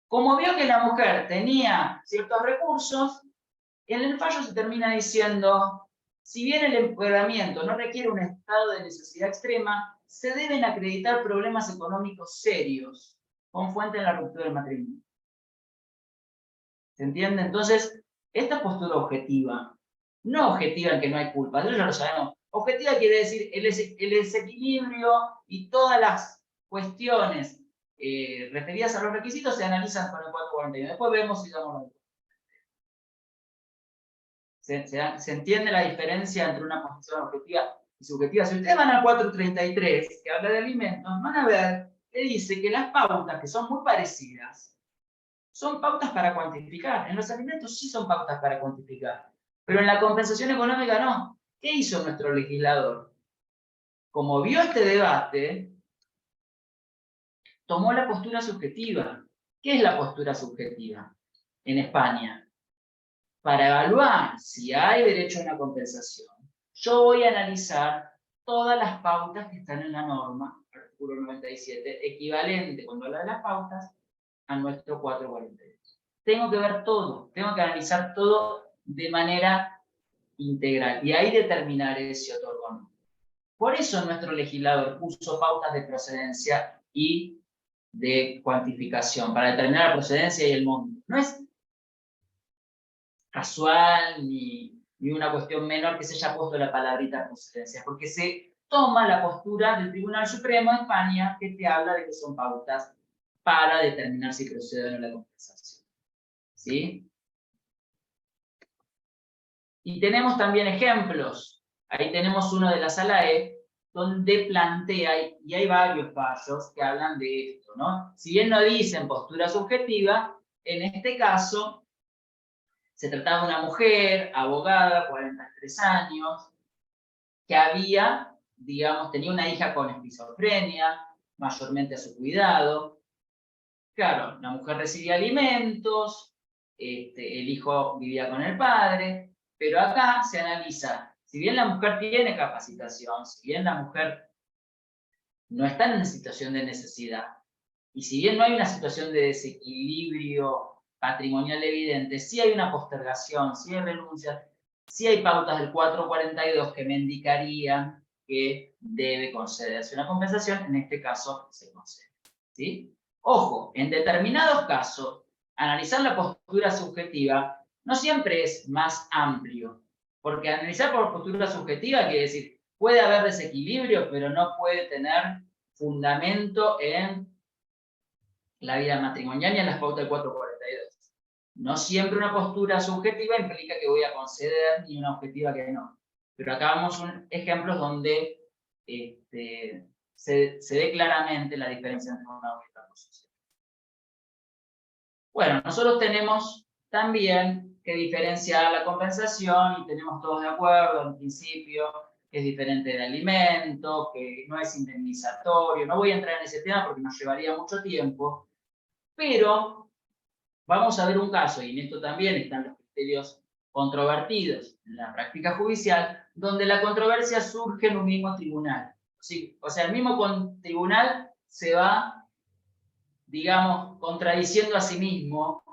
Como vio que la mujer tenía ciertos recursos, en el fallo se termina diciendo, si bien el empoderamiento no requiere un estado de necesidad extrema, se deben acreditar problemas económicos serios con fuente en la ruptura del matrimonio. ¿Se entiende? Entonces, esta postura objetiva, no objetiva en que no hay culpa, eso ya lo sabemos. Objetiva quiere decir el desequilibrio y todas las cuestiones referidas a los requisitos se analizan con el 441. Después vemos si damos ¿Se entiende la diferencia entre una posición objetiva y subjetiva? Si ustedes van al 433, que habla de alimentos, van a ver que dice que las pautas, que son muy parecidas, son pautas para cuantificar. En los alimentos sí son pautas para cuantificar, pero en la compensación económica no. ¿Qué hizo nuestro legislador? Como vio este debate, tomó la postura subjetiva. ¿Qué es la postura subjetiva en España? Para evaluar si hay derecho a una compensación, yo voy a analizar todas las pautas que están en la norma, artículo 97, equivalente, cuando habla de las pautas, a nuestro 442. tengo que ver todo, tengo que analizar todo de manera integral y ahí determinaré si otorgo o no. Por eso nuestro legislador puso pautas de procedencia y de cuantificación para determinar la procedencia y el monto. No es casual ni una cuestión menor que se haya puesto la palabrita procedencia, porque se toma la postura del Tribunal Supremo de España que te habla de que son pautas para determinar si procede o no la compensación. ¿Sí? Y tenemos también ejemplos. Ahí tenemos uno de la Sala E, donde plantea, y hay varios fallos que hablan de esto, ¿no? Si bien no dicen postura subjetiva, en este caso se trataba de una mujer, abogada, 43 años, que había, digamos, tenía una hija con esquizofrenia, mayormente a su cuidado. Claro, la mujer recibía alimentos, el hijo vivía con el padre, pero acá se analiza, si bien la mujer tiene capacitación, si bien la mujer no está en una situación de necesidad, y si bien no hay una situación de desequilibrio patrimonial evidente, sí hay una postergación, sí hay renuncias, sí hay pautas del 442 que me indicarían que debe concederse una compensación, en este caso se concede. ¿Sí? Ojo, en determinados casos, analizar la postura subjetiva no siempre es más amplio, porque analizar por postura subjetiva quiere decir, puede haber desequilibrio, pero no puede tener fundamento en la vida matrimonial y en las pautas del 442. No siempre una postura subjetiva implica que voy a conceder y una objetiva que no. Pero acá vemos ejemplos donde se ve claramente la diferencia entre una y otra posición. Bueno, nosotros tenemos también que diferenciar la compensación y tenemos todos de acuerdo en principio que es diferente de alimento, que no es indemnizatorio. No voy a entrar en ese tema porque nos llevaría mucho tiempo, pero vamos a ver un caso, y en esto también están los criterios controvertidos en la práctica judicial, donde la controversia surge en un mismo tribunal. ¿Sí? O sea, el mismo tribunal se va, digamos, contradiciendo a sí mismo,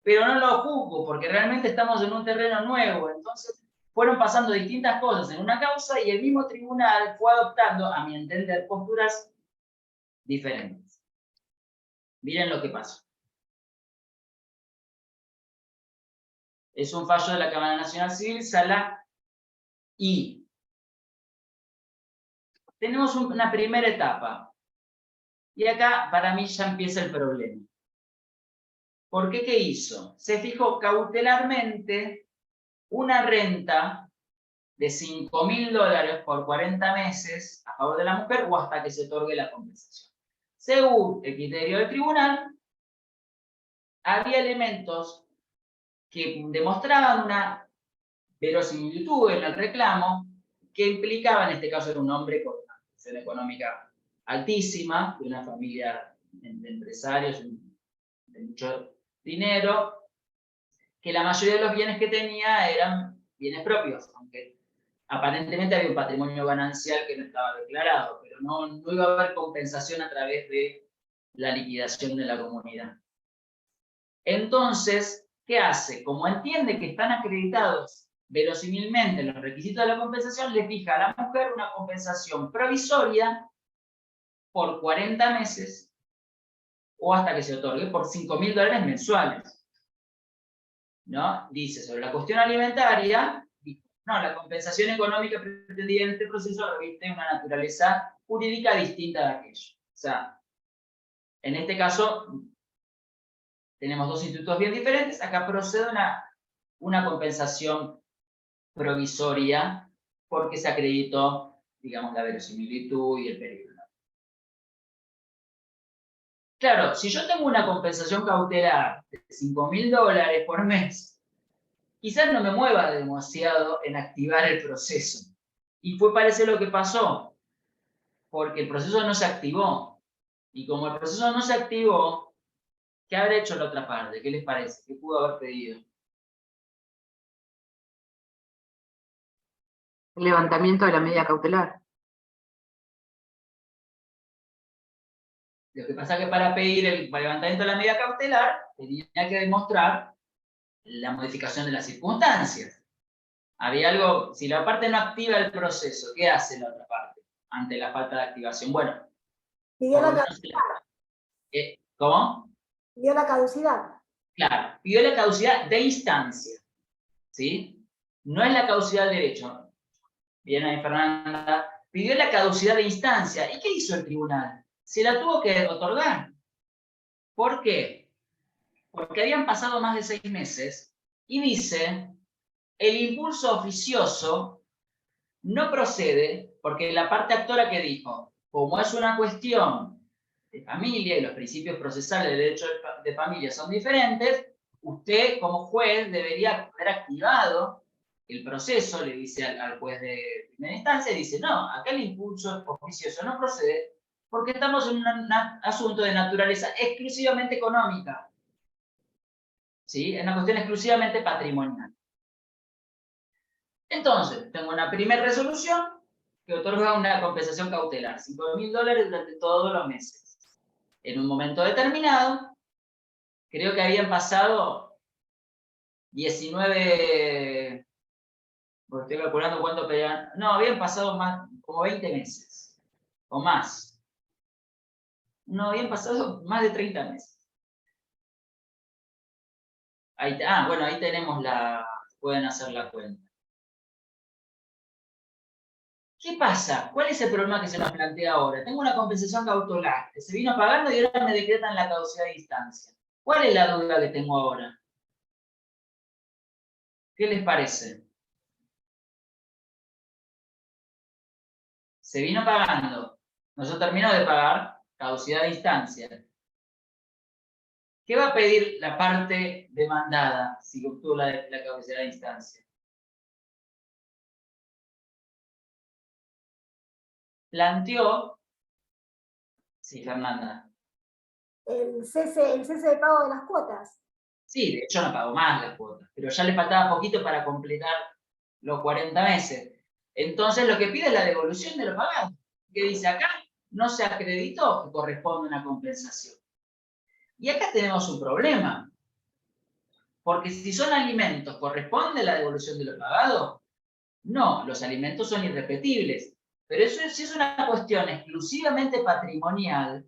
pero no lo juzgo, porque realmente estamos en un terreno nuevo. Entonces, fueron pasando distintas cosas en una causa y el mismo tribunal fue adoptando, a mi entender, posturas diferentes. Miren lo que pasó. Es un fallo de la Cámara Nacional Civil, Sala I. Tenemos una primera etapa. Y acá, para mí, ya empieza el problema. ¿Por qué? ¿Qué hizo? Se fijó cautelarmente una renta de $5.000 por 40 meses a favor de la mujer o hasta que se otorgue la compensación. Según el criterio del tribunal, había elementos que demostraban una verosimilitud en el reclamo que implicaba, en este caso era un hombre con una situación económica altísima, de una familia de empresarios de mucho dinero, que la mayoría de los bienes que tenía eran bienes propios, aunque aparentemente había un patrimonio ganancial que no estaba declarado, pero no iba a haber compensación a través de la liquidación de la comunidad. Entonces, ¿qué hace? Como entiende que están acreditados verosímilmente los requisitos de la compensación, le fija a la mujer una compensación provisoria por 40 meses o hasta que se otorgue por $5.000 mensuales. ¿No? Dice, sobre la cuestión alimentaria, no, la compensación económica pretendida en este proceso reviste una naturaleza jurídica distinta de aquello. O sea, en este caso, tenemos dos institutos bien diferentes, acá procede una compensación provisoria porque se acreditó, digamos, la verosimilitud y el peligro. Claro, si yo tengo una compensación cautelar de $5.000 por mes, quizás no me mueva demasiado en activar el proceso. Y parece lo que pasó, porque el proceso no se activó. Y como el proceso no se activó, ¿qué habrá hecho la otra parte? ¿Qué les parece? ¿Qué pudo haber pedido? El levantamiento de la medida cautelar. Lo que pasa es que para pedir el levantamiento de la medida cautelar tenía que demostrar la modificación de las circunstancias. Había algo, si la parte no activa el proceso, ¿qué hace la otra parte ante la falta de activación? Bueno, Pidió por lo la, menos, ¿cómo? pidió la caducidad. Claro, pidió la caducidad de instancia, ¿sí? No es la caducidad de derecho. Bien ahí, Fernanda. Pidió la caducidad de instancia. ¿Y qué hizo el tribunal? Se la tuvo que otorgar. ¿Por qué? Porque habían pasado más de 6 meses y dice, el impulso oficioso no procede porque la parte actora que dijo, como es una cuestión de familia y los principios procesales del derecho de familia son diferentes, usted como juez debería haber activado el proceso, le dice al juez de primera instancia, y dice, no, acá el impulso oficioso no procede porque estamos en un asunto de naturaleza exclusivamente económica, ¿sí? Es una cuestión exclusivamente patrimonial. Entonces, tengo una primera resolución que otorga una compensación cautelar, $5.000 durante todos los meses. En un momento determinado, creo que habían pasado 19, porque estoy calculando cuánto pedían, no, habían pasado más, como 20 meses, o más. No, habían pasado más de 30 meses. Ahí, bueno, ahí tenemos pueden hacer la cuenta. ¿Qué pasa? ¿Cuál es el problema que se nos plantea ahora? Tengo una compensación cautelar que se vino pagando y ahora me decretan la caducidad de instancia. ¿Cuál es la duda que tengo ahora? ¿Qué les parece? Se vino pagando, no se terminó de pagar, caducidad de instancia. ¿Qué va a pedir la parte demandada si obtuvo la caducidad de instancia? Planteó, sí, Fernanda. El cese de pago de las cuotas. Sí, de hecho no pagó más las cuotas, pero ya le faltaba poquito para completar los 40 meses. Entonces lo que pide es la devolución de lo pagado. Que dice acá, no se acreditó que corresponde una compensación. Y acá tenemos un problema. Porque si son alimentos, ¿corresponde la devolución de lo pagado? No, los alimentos son irrepetibles. Pero eso, si es una cuestión exclusivamente patrimonial,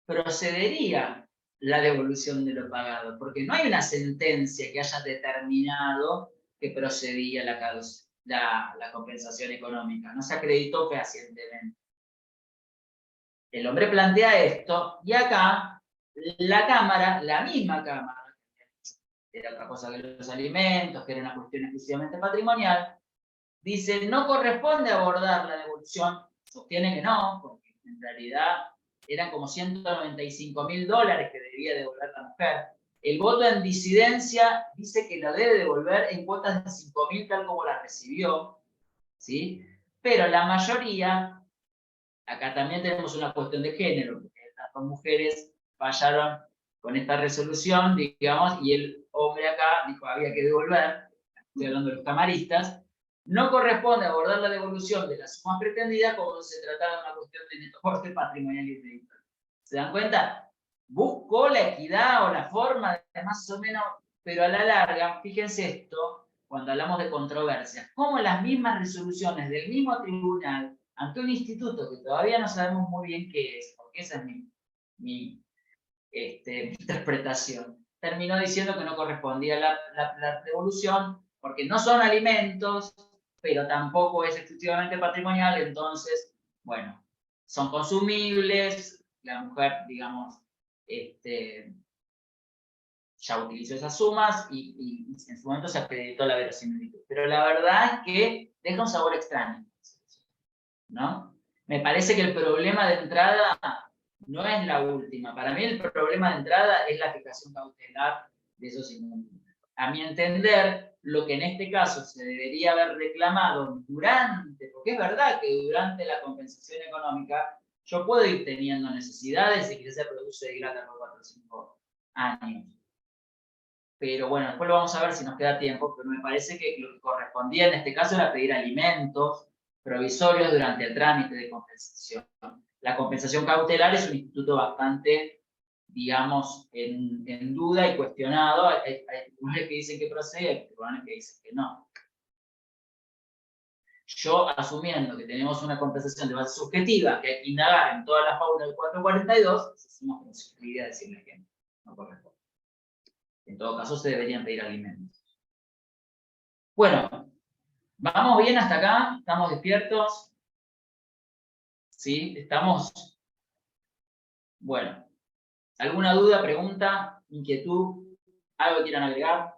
procedería la devolución de lo pagado, porque no hay una sentencia que haya determinado que procedía la compensación económica, no se acreditó fehacientemente. El hombre plantea esto, y acá la Cámara, la misma Cámara, era otra cosa que los alimentos, que era una cuestión exclusivamente patrimonial, dice, no corresponde abordar la devolución, sostiene que no, porque en realidad eran como $195.000 que debía devolver la mujer. El voto en disidencia dice que la debe devolver en cuotas de 5.000 tal como la recibió, ¿sí? Pero la mayoría, acá también tenemos una cuestión de género, porque las dos mujeres fallaron con esta resolución, digamos, y el hombre acá dijo había que devolver, estoy hablando de los camaristas, no corresponde abordar la devolución de la suma pretendida como se tratara de una cuestión de neto patrimonial y crediticio. ¿Se dan cuenta? Buscó la equidad o la forma de más o menos, pero a la larga, fíjense esto, cuando hablamos de controversias, como las mismas resoluciones del mismo tribunal ante un instituto que todavía no sabemos muy bien qué es, porque esa es mi interpretación, terminó diciendo que no correspondía la devolución porque no son alimentos, pero tampoco es exclusivamente patrimonial, entonces, bueno, son consumibles, la mujer, digamos, ya utilizó esas sumas y en su momento se acreditó la verosimilitud. Pero la verdad es que deja un sabor extraño, ¿no? Me parece que el problema de entrada no es la última. Para mí el problema de entrada es la fijación cautelar de esos inmuebles. A mi entender, lo que en este caso se debería haber reclamado durante, porque es verdad que durante la compensación económica yo puedo ir teniendo necesidades y que se produce de grata por 4 o 5 años. Pero bueno, después lo vamos a ver si nos queda tiempo, pero me parece que lo que correspondía en este caso era pedir alimentos provisorios durante el trámite de compensación. La compensación cautelar es un instituto bastante, digamos, en duda y cuestionado. Hay tribunales que dicen que procede, hay tribunales que dicen que no. Yo, asumiendo que tenemos una compensación de base subjetiva, que hay que indagar en todas las pautas del 442, hacemos como si pudiera decirle que no corresponde. En todo caso, se deberían pedir alimentos. Bueno, ¿vamos bien hasta acá? ¿Estamos despiertos? ¿Sí? ¿Estamos? Bueno. ¿Alguna duda, pregunta, inquietud? ¿Algo que quieran agregar?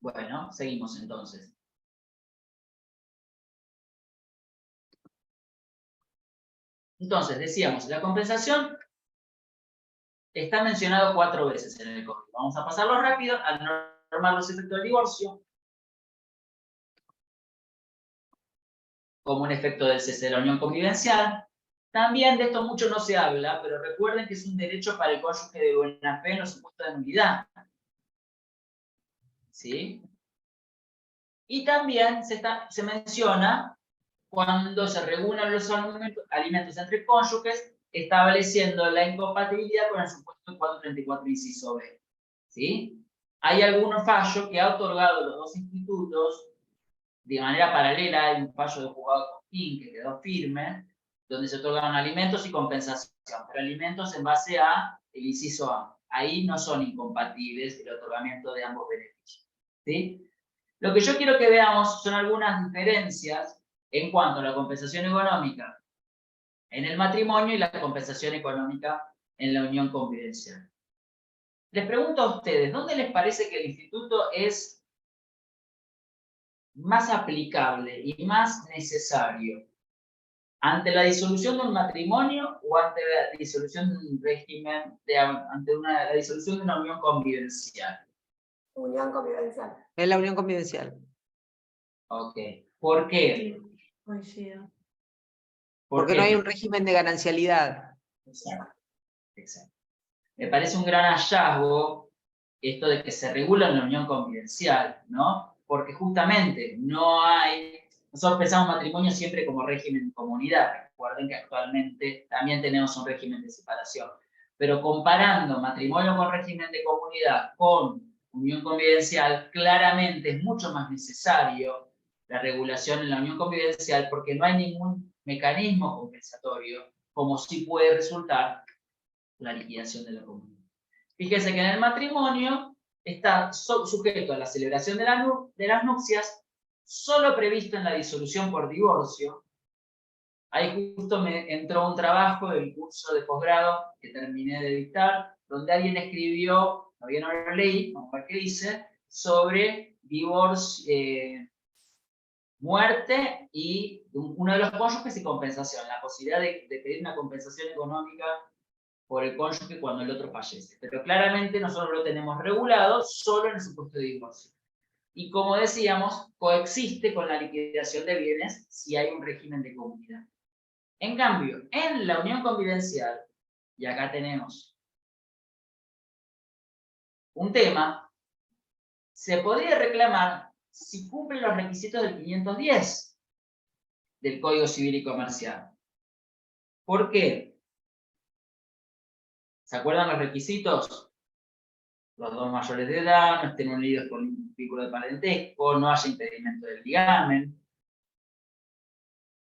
Bueno, seguimos entonces. Entonces, decíamos, la compensación está mencionado 4 veces en el código. Vamos a pasarlo rápido, al normar los efectos del divorcio, como un efecto del cese de la unión convivencial. También de esto mucho no se habla, pero recuerden que es un derecho para el cónyuge de buena fe en los supuestos de nulidad. ¿Sí? Y también se menciona cuando se regulan los alimentos entre cónyuges, estableciendo la incompatibilidad con el supuesto 434 inciso B. ¿Sí? Hay algunos fallos que ha otorgado los dos institutos de manera paralela. Hay un fallo de juzgado Costín que quedó firme, donde se otorgaron alimentos y compensación, pero alimentos en base a el inciso A. Ahí no son incompatibles el otorgamiento de ambos beneficios. ¿Sí? Lo que yo quiero que veamos son algunas diferencias en cuanto a la compensación económica en el matrimonio y la compensación económica en la unión convivencial. Les pregunto a ustedes, ¿dónde les parece que el instituto es más aplicable y más necesario? ¿Ante la disolución de un matrimonio o ante la disolución de un régimen, la disolución de una unión convivencial? Unión convivencial. En la unión convivencial. Ok. ¿Por qué? Coincido. Porque no hay un régimen de ganancialidad. Exacto. Exacto. Me parece un gran hallazgo esto de que se regula en la unión convivencial, ¿no? Porque justamente nosotros pensamos matrimonio siempre como régimen de comunidad. Recuerden que actualmente también tenemos un régimen de separación. Pero comparando matrimonio con régimen de comunidad con unión convivencial, claramente es mucho más necesario la regulación en la unión convivencial porque no hay ningún mecanismo compensatorio, como sí puede resultar la liquidación de la comunidad. Fíjense que en el matrimonio está sujeto a la celebración de las nupcias, solo previsto en la disolución por divorcio. Ahí justo me entró un trabajo del curso de posgrado que terminé de dictar, donde alguien escribió, todavía no lo leí, vamos a ver qué dice, sobre divorcio, muerte y uno de los cónyuges y compensación, la posibilidad de pedir una compensación económica por el cónyuge cuando el otro fallece. Pero claramente nosotros lo tenemos regulado solo en el supuesto de divorcio. Y como decíamos, coexiste con la liquidación de bienes si hay un régimen de comunidad. En cambio, en la unión convivencial, y acá tenemos un tema, se podría reclamar si cumple los requisitos del 510 del Código Civil y Comercial. ¿Por qué? ¿Se acuerdan los requisitos? Los dos mayores de edad, no estén unidos por un vínculo de parentesco, no haya impedimento del ligamen.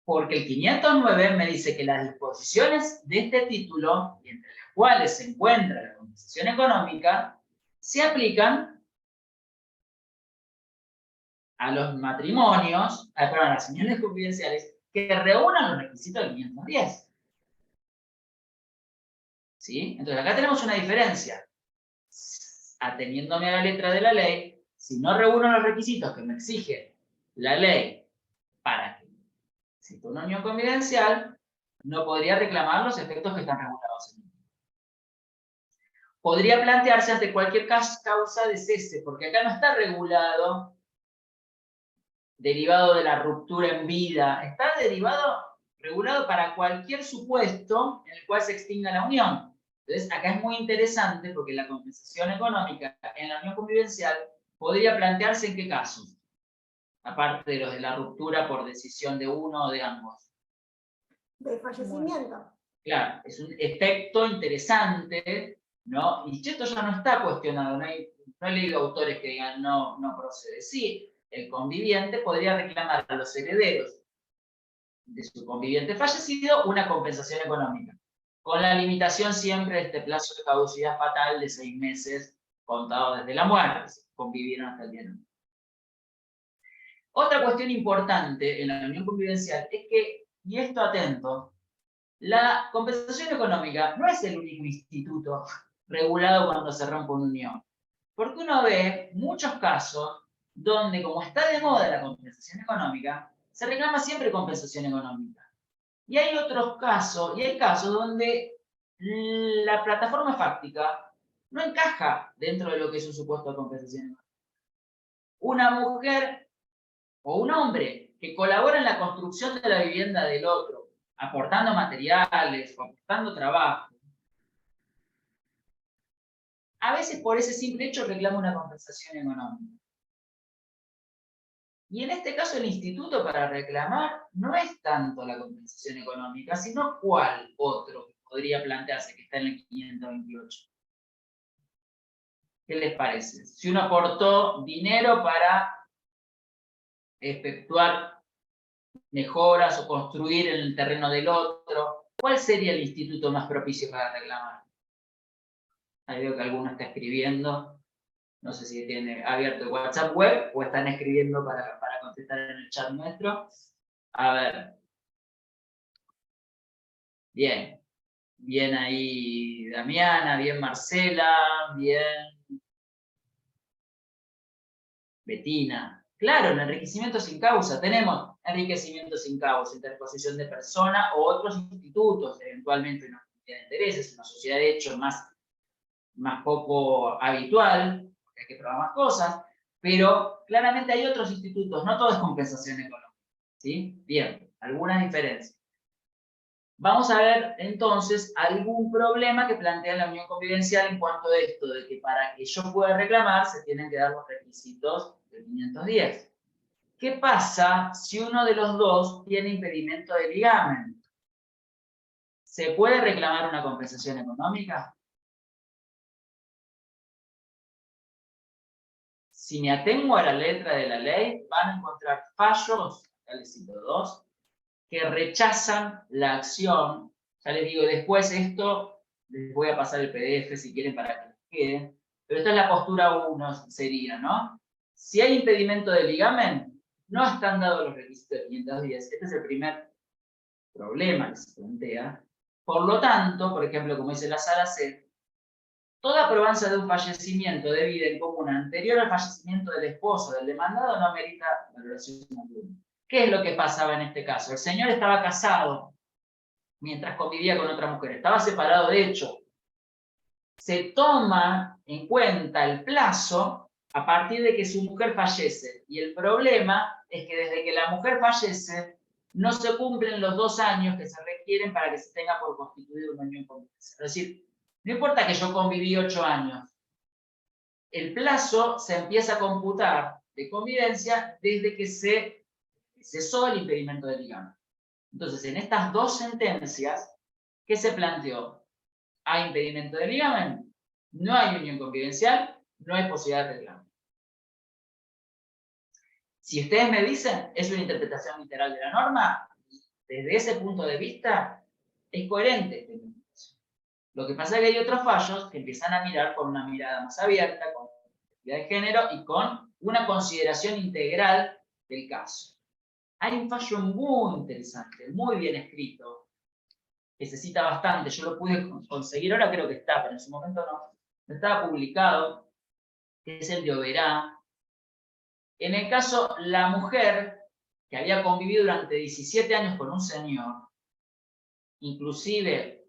Porque el 509 me dice que las disposiciones de este título, entre las cuales se encuentra la compensación económica, se aplican a los matrimonios, a las uniones confidenciales que reúnan los requisitos del 510. ¿Sí? Entonces acá tenemos una diferencia. Ateniéndome a la letra de la ley, si no reúno los requisitos que me exige la ley para que exista una unión convivencial, no podría reclamar los efectos que están regulados en el título. Podría plantearse ante cualquier causa de cese, porque acá no está regulado derivado de la ruptura en vida, está regulado para cualquier supuesto en el cual se extinga la unión. Entonces, acá es muy interesante porque la compensación económica en la unión convivencial podría plantearse en qué casos, aparte de los de la ruptura por decisión de uno o de ambos. De fallecimiento. Claro, es un efecto interesante, ¿no? Y esto ya no está cuestionado, no he leído autores que digan no procede. Sí, el conviviente podría reclamar a los herederos de su conviviente fallecido una compensación económica, con la limitación siempre de este plazo de caducidad fatal de 6 meses contado desde la muerte, si convivieron hasta el día 9. Otra cuestión importante en la unión convivencial es que, y esto atento, la compensación económica no es el único instituto regulado cuando se rompe una unión. Porque uno ve muchos casos donde, como está de moda la compensación económica, se reclama siempre compensación económica. Y hay otros casos, y hay casos donde la plataforma fáctica no encaja dentro de lo que es un supuesto de compensación económica. Una mujer o un hombre que colabora en la construcción de la vivienda del otro, aportando materiales o aportando trabajo, a veces por ese simple hecho reclama una compensación económica. Y en este caso el instituto para reclamar no es tanto la compensación económica, sino cuál otro podría plantearse que está en el 528. ¿Qué les parece? Si uno aportó dinero para efectuar mejoras o construir en el terreno del otro, ¿cuál sería el instituto más propicio para reclamar? Ahí veo que alguno está escribiendo. No sé si tiene abierto el WhatsApp web o están escribiendo para contestar en el chat nuestro. A ver. Bien. Bien ahí Damiana, bien Marcela, bien Betina. Claro, el enriquecimiento sin causa. Tenemos enriquecimiento sin causa, interposición de persona o otros institutos, eventualmente una comunidad de intereses, una sociedad de hecho más poco habitual, porque hay que probar más cosas, pero claramente hay otros institutos, no todo es compensación económica. ¿Sí? Bien, algunas diferencias. Vamos a ver entonces algún problema que plantea la unión convivencial en cuanto a esto, de que para que yo pueda reclamar se tienen que dar los requisitos del 510. ¿Qué pasa si uno de los dos tiene impedimento de ligamen? ¿Se puede reclamar una compensación económica? Si me atengo a la letra de la ley, van a encontrar fallos, acá les cito 2, que rechazan la acción. Ya les digo, después esto, les voy a pasar el PDF si quieren para que les quede, pero esta es la postura 1, sería, ¿no? Si hay impedimento de ligamen, no están dados los requisitos de 510. Este es el primer problema que se plantea. Por lo tanto, por ejemplo, como dice la sala C, toda probanza de un fallecimiento de vida en común anterior al fallecimiento del esposo del demandado no amerita valoración alguna. ¿Qué es lo que pasaba en este caso? El señor estaba casado mientras convivía con otra mujer, estaba separado de hecho. Se toma en cuenta el plazo a partir de que su mujer fallece. Y el problema es que desde que la mujer fallece, no se cumplen los 2 años que se requieren para que se tenga por constituir una unión convivencial. Es decir, no importa que yo conviví 8 años, el plazo se empieza a computar de convivencia desde que se cesó el impedimento de ligamen. Entonces, en estas 2 sentencias, ¿qué se planteó? Hay impedimento de ligamen, no hay unión convivencial, no hay posibilidad de reclamo. Si ustedes me dicen, es una interpretación literal de la norma, desde ese punto de vista, es coherente esta interpretación. Lo que pasa es que hay otros fallos que empiezan a mirar con una mirada más abierta, con perspectiva de género y con una consideración integral del caso. Hay un fallo muy interesante, muy bien escrito, que se cita bastante, yo lo pude conseguir, ahora creo que está, pero en su momento no estaba publicado, que es el de Oberá. En el caso, la mujer que había convivido durante 17 años con un señor, inclusive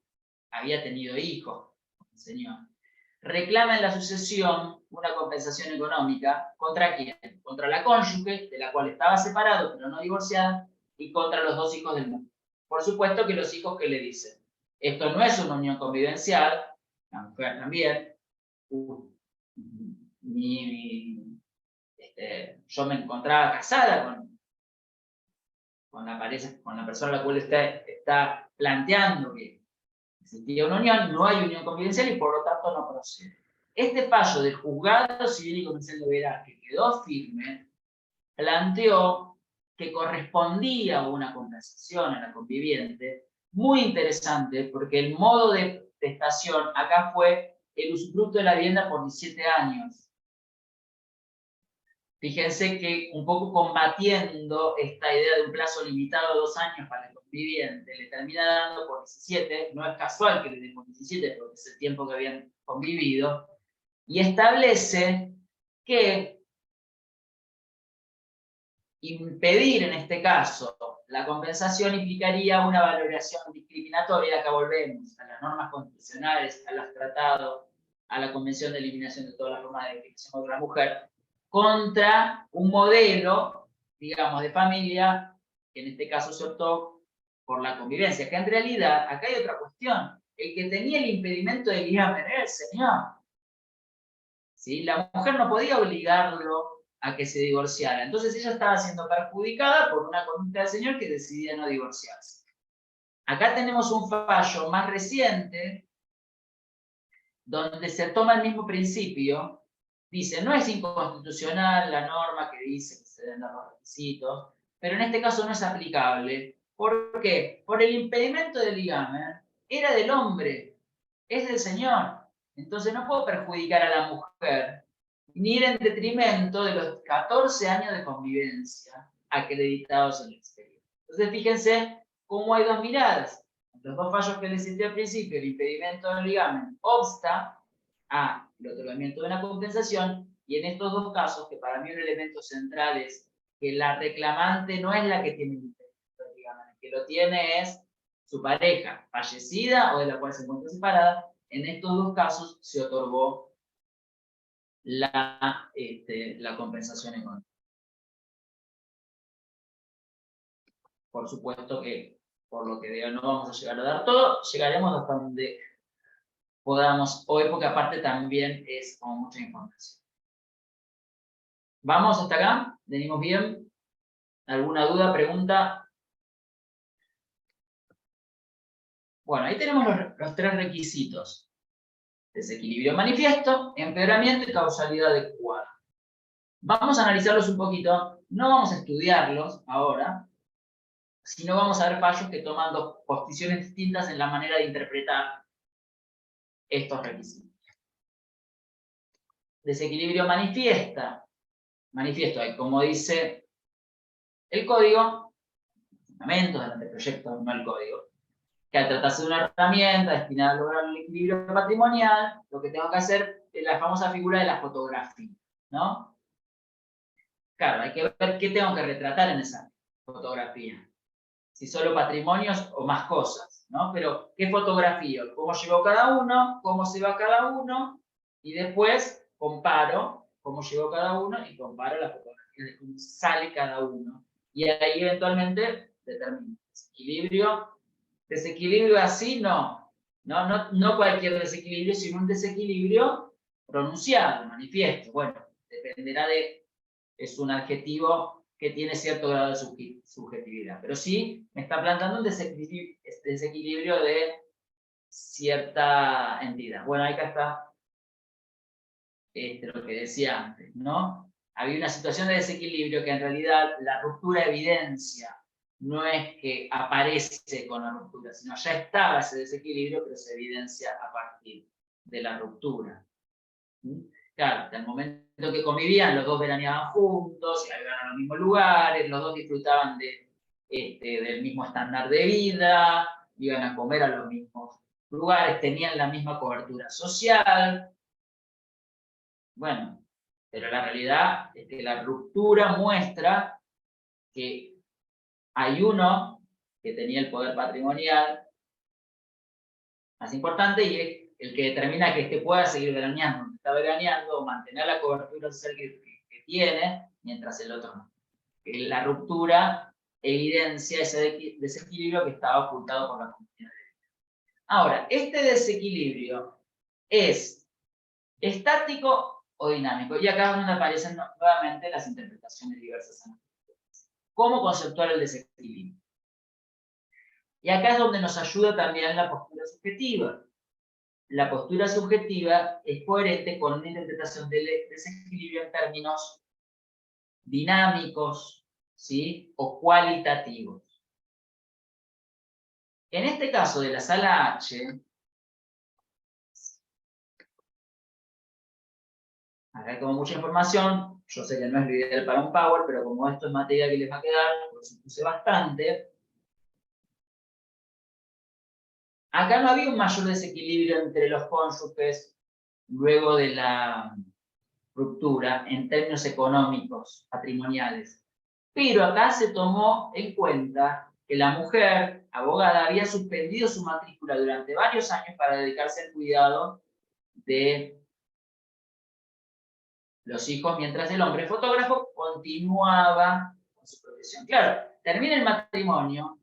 había tenido hijos con el señor, reclama en la sucesión una compensación económica. ¿Contra quién? Contra la cónyuge, de la cual estaba separado pero no divorciada, y contra los 2 hijos del mundo. Por supuesto que los hijos que le dicen, esto no es una unión convivencial, la mujer también, mi yo me encontraba casada con la persona a la cual está planteando que existía una unión, no hay unión convivencial y por lo tanto no procede. Este fallo del juzgado civil y comercial de Oberá, que quedó firme, planteó que correspondía una compensación a la conviviente, muy interesante, porque el modo de prestación acá fue el usufructo de la vivienda por 17 años. Fíjense que un poco combatiendo esta idea de un plazo limitado a 2 años para el conviviente, le termina dando por 17, no es casual que le den por 17 porque es el tiempo que habían convivido, y establece que impedir en este caso la compensación implicaría una valoración discriminatoria. Acá volvemos a las normas constitucionales, a los tratados, a la Convención de Eliminación de todas las formas de discriminación contra la mujer, contra un modelo, digamos, de familia, que en este caso se optó por la convivencia, que en realidad, acá hay otra cuestión, el que tenía el impedimento del ligamen era el señor. ¿Sí? La mujer no podía obligarlo a que se divorciara, entonces ella estaba siendo perjudicada por una conducta del señor que decidía no divorciarse. Acá tenemos un fallo más reciente, donde se toma el mismo principio. Dice, no es inconstitucional la norma que dice que se den los requisitos, pero en este caso no es aplicable. ¿Por qué? Por el impedimento del ligamen era del hombre, es del señor. Entonces no puedo perjudicar a la mujer, ni ir en detrimento de los 14 años de convivencia acreditados en el exterior. Entonces fíjense cómo hay dos miradas. Los dos fallos que les cité al principio, el impedimento del ligamen obsta a el otorgamiento de una compensación, y en estos dos casos, que para mí un elemento central es que la reclamante no es la que tiene el impedimento del ligamen, el que lo tiene es su pareja, fallecida o de la cual se encuentra separada. En estos dos casos se otorgó la compensación económica. Por supuesto que, por lo que veo, no vamos a llegar a dar todo, llegaremos hasta donde podamos hoy, porque aparte también es como mucha información. ¿Vamos hasta acá? ¿Venimos bien? ¿Alguna duda, pregunta? Bueno, ahí tenemos los tres requisitos. Desequilibrio manifiesto, empeoramiento y causalidad adecuada. Vamos a analizarlos un poquito, no vamos a estudiarlos ahora, sino vamos a ver fallos que toman dos posiciones distintas en la manera de interpretar estos requisitos. Desequilibrio manifiesto, como dice el código, fundamentos del anteproyecto, no el código, que al tratarse de una herramienta destinada a lograr el equilibrio patrimonial, lo que tengo que hacer es la famosa figura de la fotografía, ¿no? Claro, hay que ver qué tengo que retratar en esa fotografía. Si solo patrimonios o más cosas, ¿no? Pero, ¿qué fotografío? ¿Cómo llegó cada uno? ¿Cómo se va cada uno? Y después comparo cómo llegó cada uno y comparo las fotografías de cómo sale cada uno. Y ahí eventualmente determino desequilibrio así, no cualquier desequilibrio, sino un desequilibrio pronunciado, manifiesto. Bueno, dependerá es un adjetivo que tiene cierto grado de subjetividad, pero sí me está planteando un desequilibrio de cierta entidad. Bueno, acá está lo que decía antes, ¿no? Había una situación de desequilibrio que en realidad la ruptura evidencia, no es que aparece con la ruptura, sino ya estaba ese desequilibrio, pero se evidencia a partir de la ruptura. Claro, hasta el momento que convivían, los dos veraneaban juntos, iban a los mismos lugares, los dos disfrutaban del mismo estándar de vida, iban a comer a los mismos lugares, tenían la misma cobertura social. Bueno, pero la realidad es que la ruptura muestra que hay uno que tenía el poder patrimonial más importante y es el que determina que este pueda seguir veraneando, está veraneando o mantener la cobertura social que tiene, mientras el otro no. La ruptura evidencia ese desequilibrio que estaba ocultado por la comunidad. Ahora, este desequilibrio es estático o dinámico. Y acá es donde aparecen nuevamente las interpretaciones diversas. ¿Cómo conceptuar el desequilibrio? Y acá es donde nos ayuda también la postura subjetiva. La postura subjetiva es coherente con una interpretación del desequilibrio en términos dinámicos, ¿sí? O cualitativos. En este caso de la sala H, acá hay como mucha información, yo sé que no es lo ideal para un Power, pero como esto es materia que les va a quedar, pues puse bastante. Acá no había un mayor desequilibrio entre los cónyuges luego de la ruptura en términos económicos, patrimoniales. Pero acá se tomó en cuenta que la mujer, abogada, había suspendido su matrícula durante varios años para dedicarse al cuidado de los hijos, mientras el hombre fotógrafo continuaba con su profesión. Claro, termina el matrimonio,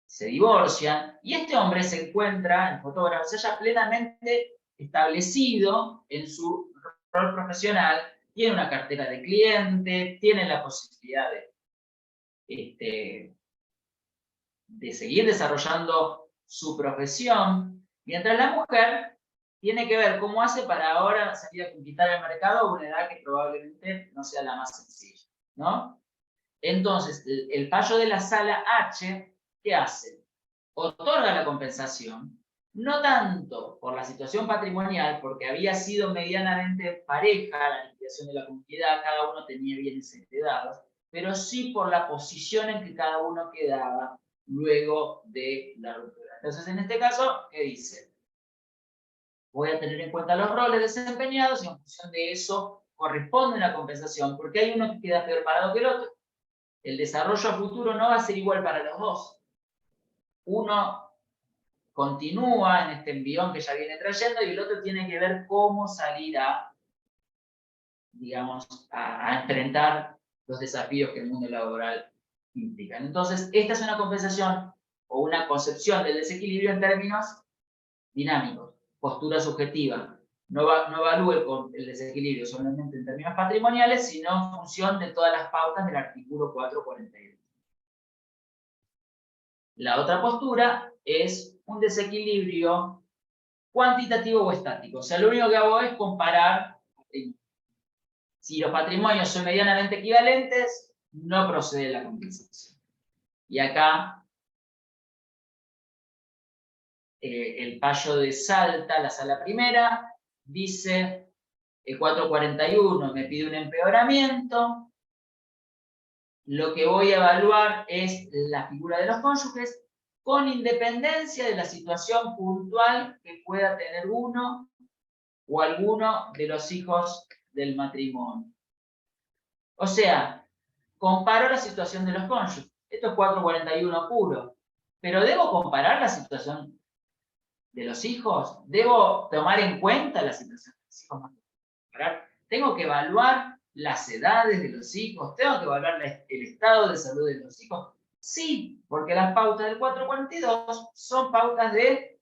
se divorcian, y este hombre se encuentra, el fotógrafo, se halla plenamente establecido en su rol profesional, tiene una cartera de clientes, tiene la posibilidad de seguir desarrollando su profesión, mientras la mujer tiene que ver cómo hace para ahora salir a conquistar el mercado a una edad que probablemente no sea la más sencilla, ¿no? Entonces, el fallo de la sala H, ¿qué hace? Otorga la compensación, no tanto por la situación patrimonial, porque había sido medianamente pareja la liquidación de la comunidad, cada uno tenía bienes heredados, pero sí por la posición en que cada uno quedaba luego de la ruptura. Entonces, en este caso, ¿qué dice? Voy a tener en cuenta los roles desempeñados y en función de eso corresponde la compensación, porque hay uno que queda peor parado que el otro. El desarrollo a futuro no va a ser igual para los dos. Uno continúa en este envión que ya viene trayendo y el otro tiene que ver cómo salir a, digamos, a enfrentar los desafíos que el mundo laboral implica. Entonces, esta es una compensación o una concepción del desequilibrio en términos dinámicos, postura subjetiva. No evalúe el desequilibrio solamente en términos patrimoniales, sino en función de todas las pautas del artículo 442. La otra postura es un desequilibrio cuantitativo o estático. O sea, lo único que hago es comparar patrimonios. Si los patrimonios son medianamente equivalentes, no procede la compensación. Y acá, el fallo de Salta, la sala primera, dice, el 441 me pide un empeoramiento, lo que voy a evaluar es la figura de los cónyuges, con independencia de la situación puntual que pueda tener uno o alguno de los hijos del matrimonio. O sea, comparo la situación de los cónyuges. Esto es 441 puro. Pero ¿debo comparar la situación de los hijos? ¿Debo tomar en cuenta la situación de los hijos? Tengo que evaluar las edades de los hijos. Tengo que evaluar el estado de salud de los hijos. Sí, porque las pautas del 442 son pautas de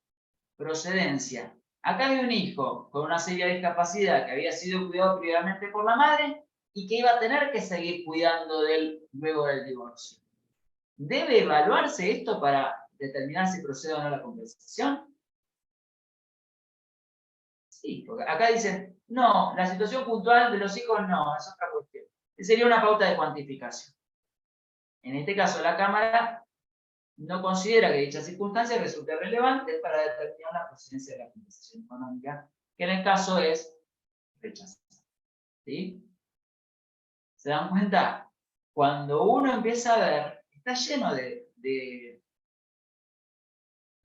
procedencia. Acá hay un hijo con una seria discapacidad que había sido cuidado previamente por la madre y que iba a tener que seguir cuidando de él luego del divorcio. ¿Debe evaluarse esto para determinar si procede o no la compensación? Sí, porque acá dicen, no, la situación puntual de los hijos no, es otra cuestión. Sería una pauta de cuantificación. En este caso, la Cámara no considera que dicha circunstancia resulte relevante para determinar la procedencia de la compensación económica, que en el caso es rechazada. ¿Sí? ¿Se dan cuenta? Cuando uno empieza a ver, está lleno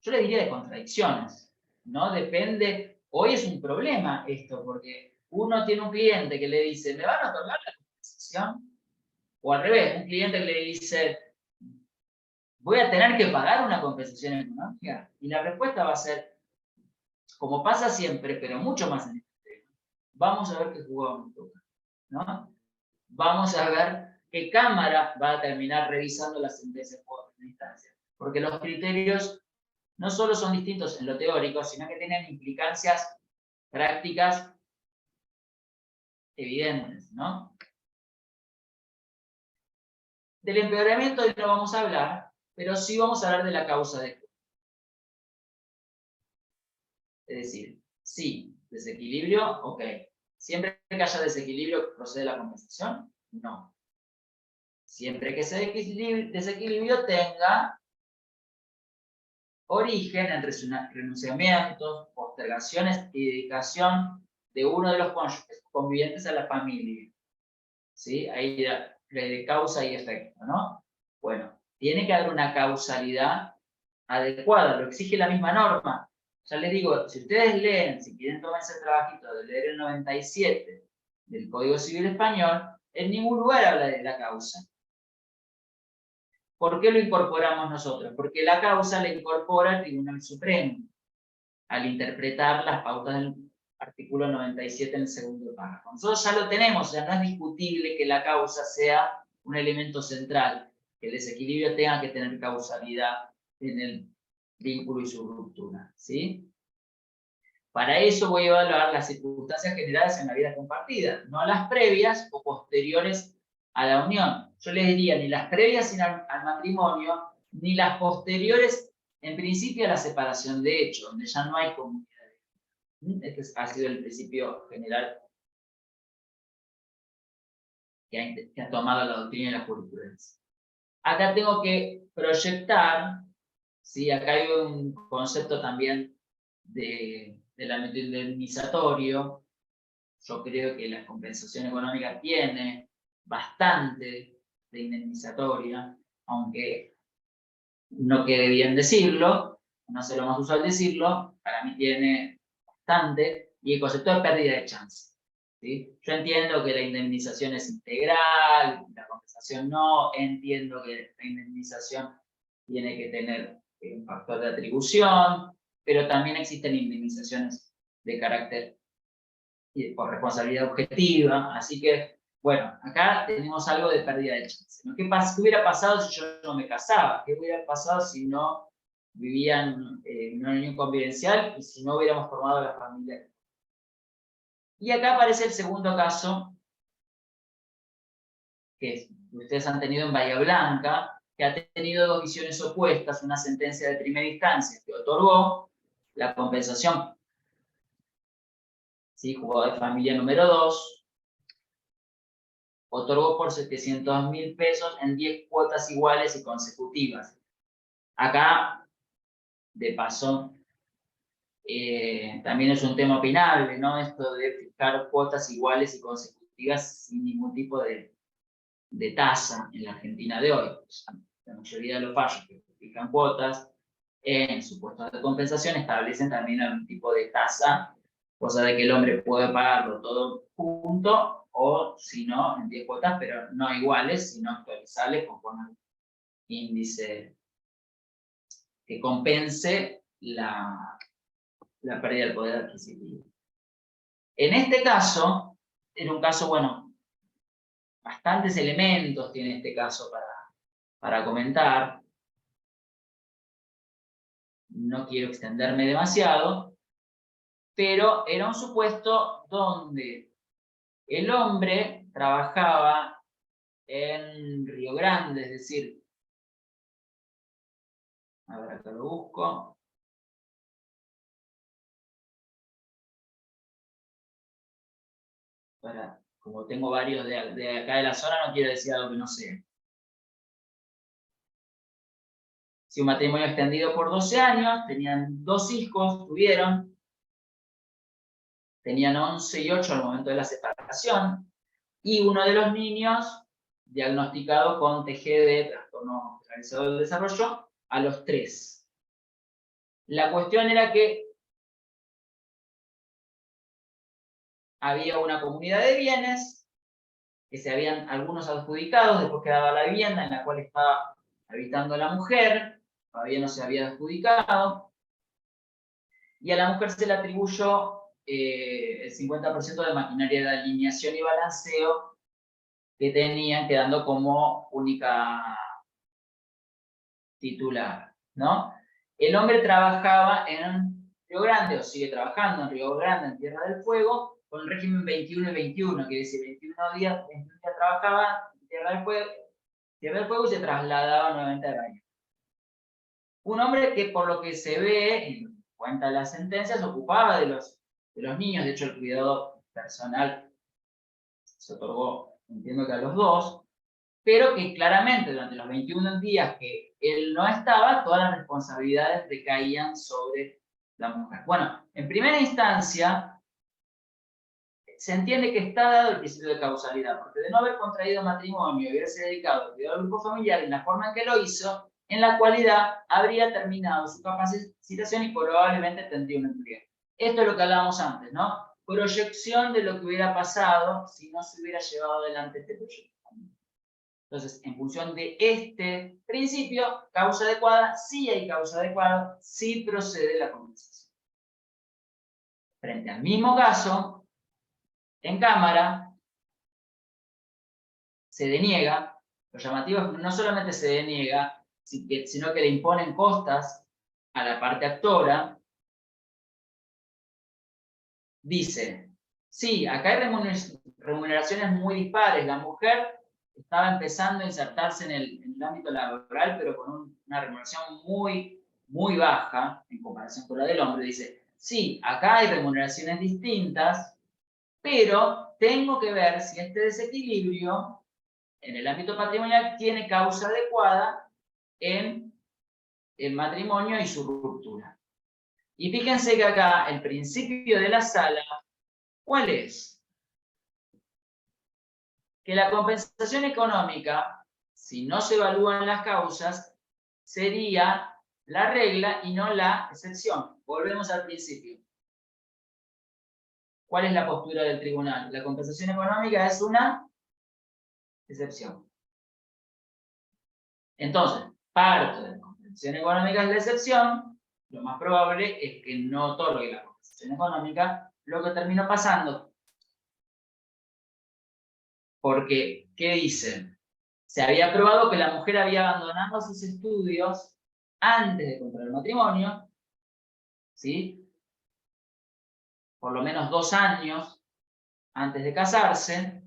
yo le diría de contradicciones, ¿no? Depende, hoy es un problema esto, porque uno tiene un cliente que le dice, ¿me van a otorgar la compensación? O al revés, un cliente que le dice, ¿voy a tener que pagar una compensación económica? Y la respuesta va a ser, como pasa siempre, pero mucho más en este tema, vamos a ver qué jugado nos toca, ¿no? Vamos a ver qué Cámara va a terminar revisando las sentencias por instancia. Porque los criterios no solo son distintos en lo teórico, sino que tienen implicancias prácticas evidentes, ¿no? Del empeoramiento hoy no vamos a hablar, pero sí vamos a hablar de la causa de. Es decir, sí, desequilibrio, ok. ¿Siempre que haya desequilibrio procede la compensación? No. Siempre que ese desequilibrio tenga origen en renunciamientos, postergaciones y dedicación de uno de los cónyuges convivientes a la familia. ¿Sí? Ahí de causa y efecto, ¿no? Bueno, tiene que haber una causalidad adecuada, lo exige la misma norma. Ya les digo, si ustedes leen, si quieren tomarse el trabajito de leer el 97 del Código Civil Español, en ningún lugar habla de la causa. ¿Por qué lo incorporamos nosotros? Porque la causa la incorpora el Tribunal Supremo al interpretar las pautas del artículo 97 en el segundo párrafo. Nosotros ya lo tenemos, o sea, no es discutible que la causa sea un elemento central, que el desequilibrio tenga que tener causalidad en el vínculo y su ruptura, ¿sí? Para eso voy a evaluar las circunstancias generadas en la vida compartida, no las previas o posteriores a la unión. Yo les diría ni las previas al matrimonio, ni las posteriores, en principio, a la separación de hecho, donde ya no hay comunidad. Este ha sido el principio general que ha tomado la doctrina y la jurisprudencia. Acá tengo que proyectar, ¿sí? Acá hay un concepto también del ámbito indemnizatorio. Yo creo que la compensación económica tiene bastante de indemnizatoria, aunque no quede bien decirlo, no sé lo más usual decirlo, para mí tiene bastante, y el concepto de pérdida de chance. ¿Sí? Yo entiendo que la indemnización es integral, la compensación no, entiendo que la indemnización tiene que tener un factor de atribución, pero también existen indemnizaciones de carácter por responsabilidad objetiva, así que, bueno, acá tenemos algo de pérdida de chance, ¿no? ¿Qué hubiera pasado si yo no me casaba? ¿Qué hubiera pasado si no vivían en una unión convivencial y si no hubiéramos formado la familia? Y acá aparece el segundo caso que ustedes han tenido en Bahía Blanca, que ha tenido dos visiones opuestas, una sentencia de primera instancia que otorgó la compensación, ¿sí? Juzgado de familia número 2, otorgó por 700.000 pesos en 10 cuotas iguales y consecutivas. Acá, de paso, también es un tema opinable, ¿no? Esto de fijar cuotas iguales y consecutivas sin ningún tipo de tasa en la Argentina de hoy. La mayoría de los fallos que fijan cuotas en supuestos de compensación establecen también algún tipo de tasa, cosa de que el hombre puede pagarlo todo junto o, si no, en 10 cuotas, pero no iguales, sino actualizables conforme al índice que compense la pérdida del poder adquisitivo. En este caso, era un caso, bueno, bastantes elementos tiene este caso para comentar. No quiero extenderme demasiado, pero era un supuesto donde el hombre trabajaba en Río Grande, es decir, a ver, acá lo busco. Como tengo varios de acá de la zona, no quiero decir algo que no sé. Si un matrimonio extendido por 12 años, tenían 2 hijos, tenían 11 y 8 al momento de la separación, y uno de los niños diagnosticado con TGD, trastorno generalizado del desarrollo, a los 3. La cuestión era que había una comunidad de bienes que se habían algunos adjudicados, después quedaba la vivienda en la cual estaba habitando la mujer, todavía no se había adjudicado, y a la mujer se le atribuyó el 50% de maquinaria de alineación y balanceo que tenían, quedando como única titular, ¿no? El hombre trabajaba en Río Grande, o sigue trabajando en Río Grande, en Tierra del Fuego, con el régimen 21 y 21, quiere decir 21 días trabajaba en Tierra del Fuego y se trasladaba nuevamente a Bahía. Un hombre que, por lo que se ve, y cuenta la sentencia, se ocupaba de los niños. De hecho, el cuidado personal se otorgó, entiendo que a los dos, pero que claramente durante los 21 días que él no estaba, todas las responsabilidades recaían sobre la mujer. Bueno, en primera instancia, se entiende que está dado el principio de causalidad, porque de no haber contraído matrimonio y haberse dedicado al cuidado del grupo familiar en la forma en que lo hizo, en la cualidad habría terminado su capacitación y probablemente tendría un empleo. Esto es lo que hablábamos antes, ¿no? Proyección de lo que hubiera pasado si no se hubiera llevado adelante este proyecto. Entonces, en función de este principio, causa adecuada, sí hay causa adecuada, sí procede la compensación. Frente al mismo caso, en cámara, se deniega. Lo llamativo es que no solamente se deniega, sino que le imponen costas a la parte actora. Dice, sí, acá hay remuneraciones muy dispares. La mujer estaba empezando a insertarse en el ámbito laboral, pero con una remuneración muy, muy baja en comparación con la del hombre. Dice, sí, acá hay remuneraciones distintas, pero tengo que ver si este desequilibrio en el ámbito patrimonial tiene causa adecuada en el matrimonio y su ruptura. Y fíjense que acá el principio de la sala, ¿cuál es? Que la compensación económica, si no se evalúan las causas, sería la regla y no la excepción. Volvemos al principio. ¿Cuál es la postura del tribunal? La compensación económica es una excepción. Entonces, parto de la compensación económica es la excepción, lo más probable es que no otorgue la compensación económica, lo que terminó pasando. Porque, ¿qué dicen? Se había probado que la mujer había abandonado sus estudios antes de contraer el matrimonio, ¿sí? Por lo menos 2 años antes de casarse.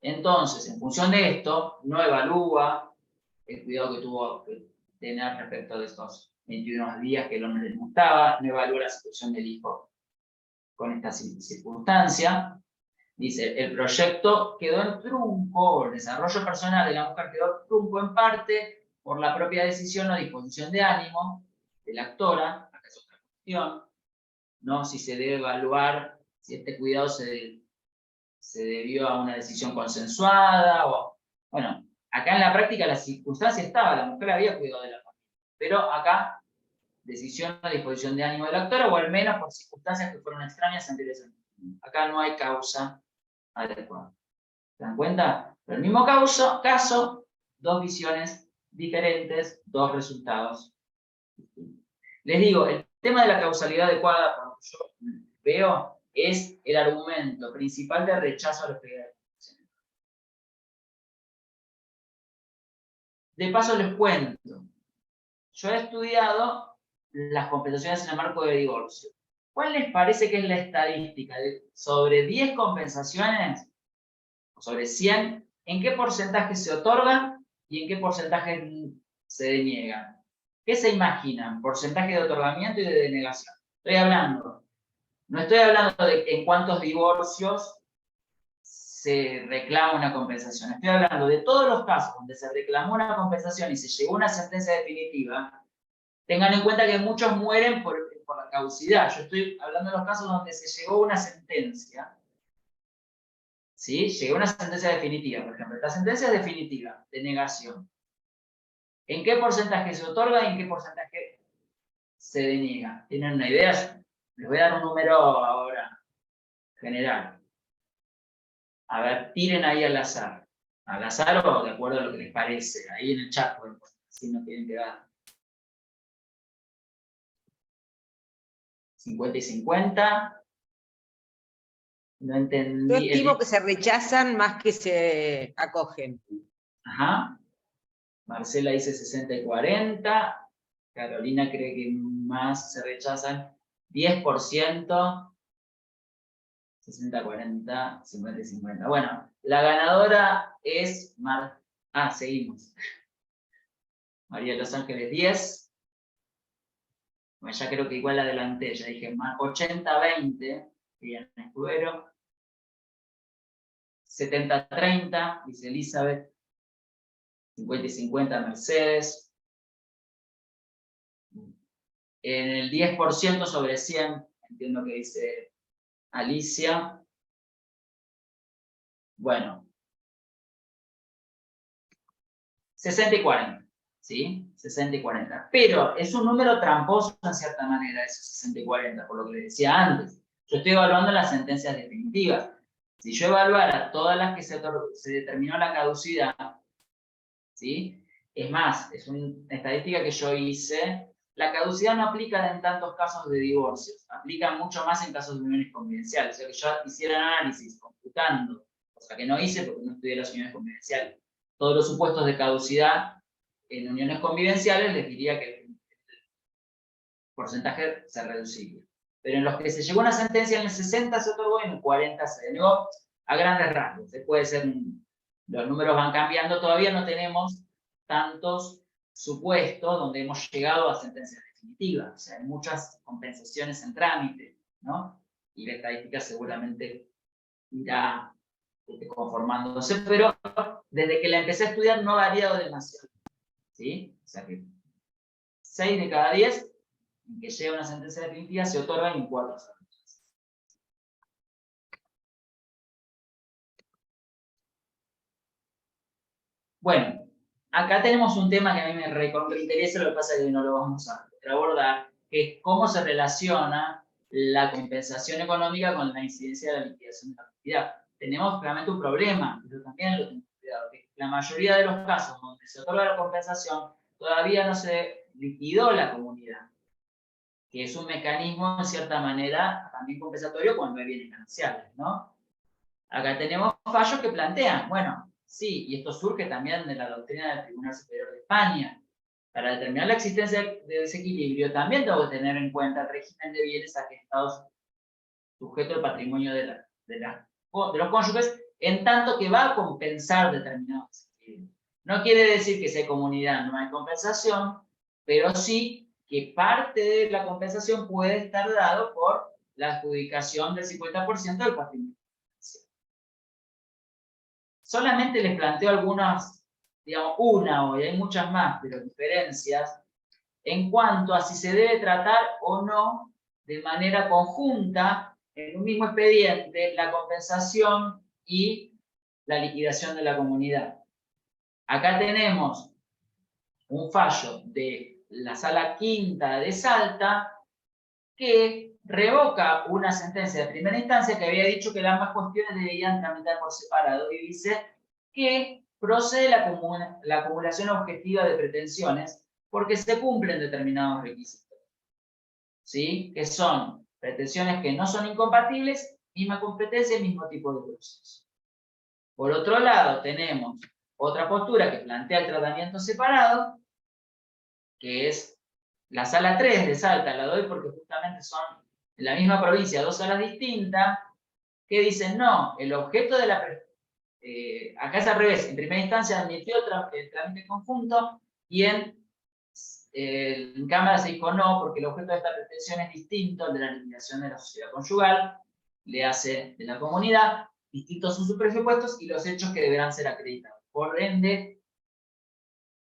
Entonces, en función de esto, no evalúa el cuidado que tuvo que tener respecto de estos 21 días que el hombre le gustaba, no evalúa la situación del hijo con esta circunstancia. Dice, el proyecto quedó en trunco, el desarrollo personal de la mujer quedó en trunco en parte por la propia decisión o disposición de ánimo de la actora, acá es otra cuestión, ¿no? Si se debe evaluar si este cuidado se debió a una decisión consensuada, o, bueno, acá en la práctica la circunstancia estaba, la mujer había cuidado de la familia, pero acá decisión o disposición de ánimo de la actora, o al menos por circunstancias que fueron extrañas anteriores. Acá no hay causa adecuada. ¿Se dan cuenta? Pero el mismo caso, dos visiones diferentes, dos resultados distintos. Les digo, el tema de la causalidad adecuada, por lo que yo veo, es el argumento principal de rechazo a los pedidos de compensación. De paso les cuento, yo he estudiado las compensaciones en el marco de divorcio. ¿Cuál les parece que es la estadística? Sobre 10 compensaciones, o sobre 100, ¿en qué porcentaje se otorgan y en qué porcentaje se deniegan? ¿Qué se imaginan? ¿Porcentaje de otorgamiento y de denegación? No estoy hablando de en cuántos divorcios se reclama una compensación. Estoy hablando de todos los casos donde se reclamó una compensación y se llegó a una sentencia definitiva. Tengan en cuenta que muchos mueren por la caducidad. Yo estoy hablando de los casos donde se llegó a una sentencia. ¿Sí? Llegó a una sentencia definitiva, por ejemplo. Esta sentencia es definitiva, de negación. ¿En qué porcentaje se otorga y en qué porcentaje se deniega? ¿Tienen una idea? Les voy a dar un número ahora general. A ver, tiren ahí al azar. Al azar o de acuerdo a lo que les parece. Ahí en el chat pueden poner, si no tienen que dar. 50 y 50. No entendí. Yo estimo que se rechazan más que se acogen. Ajá. Marcela dice 60 y 40. Carolina cree que más se rechazan 10%, 60-40, 50-50. Bueno, la ganadora es seguimos. María de Los Ángeles 10. Bueno, ya creo que igual la adelanté, ya dije 80-20, Diana Escudero. 70-30, dice Elizabeth. 50-50, Mercedes. En el 10% sobre 100, entiendo que dice Alicia. Bueno. 60-40, ¿sí? 60-40. Pero es un número tramposo en cierta manera, ese 60-40, por lo que les decía antes. Yo estoy evaluando las sentencias definitivas. Si yo evaluara todas las que se determinó la caducidad, ¿sí? Es más, es una estadística que yo hice. La caducidad no aplica en tantos casos de divorcios, aplica mucho más en casos de uniones convivenciales. O sea que yo hiciera el análisis computando, cosa que no hice porque no estudié las uniones convivenciales, todos los supuestos de caducidad en uniones convivenciales, les diría que el porcentaje se reduciría. Pero en los que se llegó a una sentencia en el 60 se otorgó y en el 40 se denegó, a grandes rasgos. Puede ser, los números van cambiando, todavía no tenemos tantos supuestos donde hemos llegado a sentencias definitivas. O sea, hay muchas compensaciones en trámite, ¿no? Y la estadística seguramente irá conformándose, pero desde que la empecé a estudiar no ha variado demasiado, ¿sí? O sea que 6 de cada 10 en que llega una sentencia definitiva se otorgan en 4 sentencias. Bueno, acá tenemos un tema que a mí me interesa, lo que pasa es que no lo vamos a abordar, que es cómo se relaciona la compensación económica con la incidencia de la liquidación de la actividad. Tenemos claramente un problema, pero también lo tenemos cuidado, que la mayoría de los casos donde se otorga la compensación todavía no se liquidó la comunidad, que es un mecanismo, en cierta manera, también compensatorio cuando hay bienes gananciales, ¿no? Acá tenemos fallos que plantean, bueno, sí, y esto surge también de la doctrina del Tribunal Superior de España. Para determinar la existencia de desequilibrio, también tengo que tener en cuenta el régimen de bienes a que está sujeto el patrimonio de los cónyuges, en tanto que va a compensar determinados desequilibrios. No quiere decir que sea comunidad no hay compensación, pero sí que parte de la compensación puede estar dado por la adjudicación del 50% del patrimonio. Solamente les planteo algunas, digamos, una hoy, hay muchas más, pero diferencias en cuanto a si se debe tratar o no de manera conjunta en un mismo expediente la compensación y la liquidación de la comunidad. Acá tenemos un fallo de la Sala Quinta de Salta que revoca una sentencia de primera instancia que había dicho que ambas cuestiones debían tramitar por separado y dice que procede la acumulación objetiva de pretensiones porque se cumplen determinados requisitos, ¿sí? Que son pretensiones que no son incompatibles, misma competencia y mismo tipo de proceso. Por otro lado, tenemos otra postura que plantea el tratamiento separado, que es la Sala 3 de Salta, la doy porque justamente son en la misma provincia dos salas distintas, que dicen, no, el objeto de la... acá es al revés, en primera instancia admitió el trámite conjunto y en Cámara se dijo no, porque el objeto de esta pretensión es distinto al de la liquidación de la sociedad conyugal, le hace de la comunidad, distintos son sus presupuestos y los hechos que deberán ser acreditados. Por ende,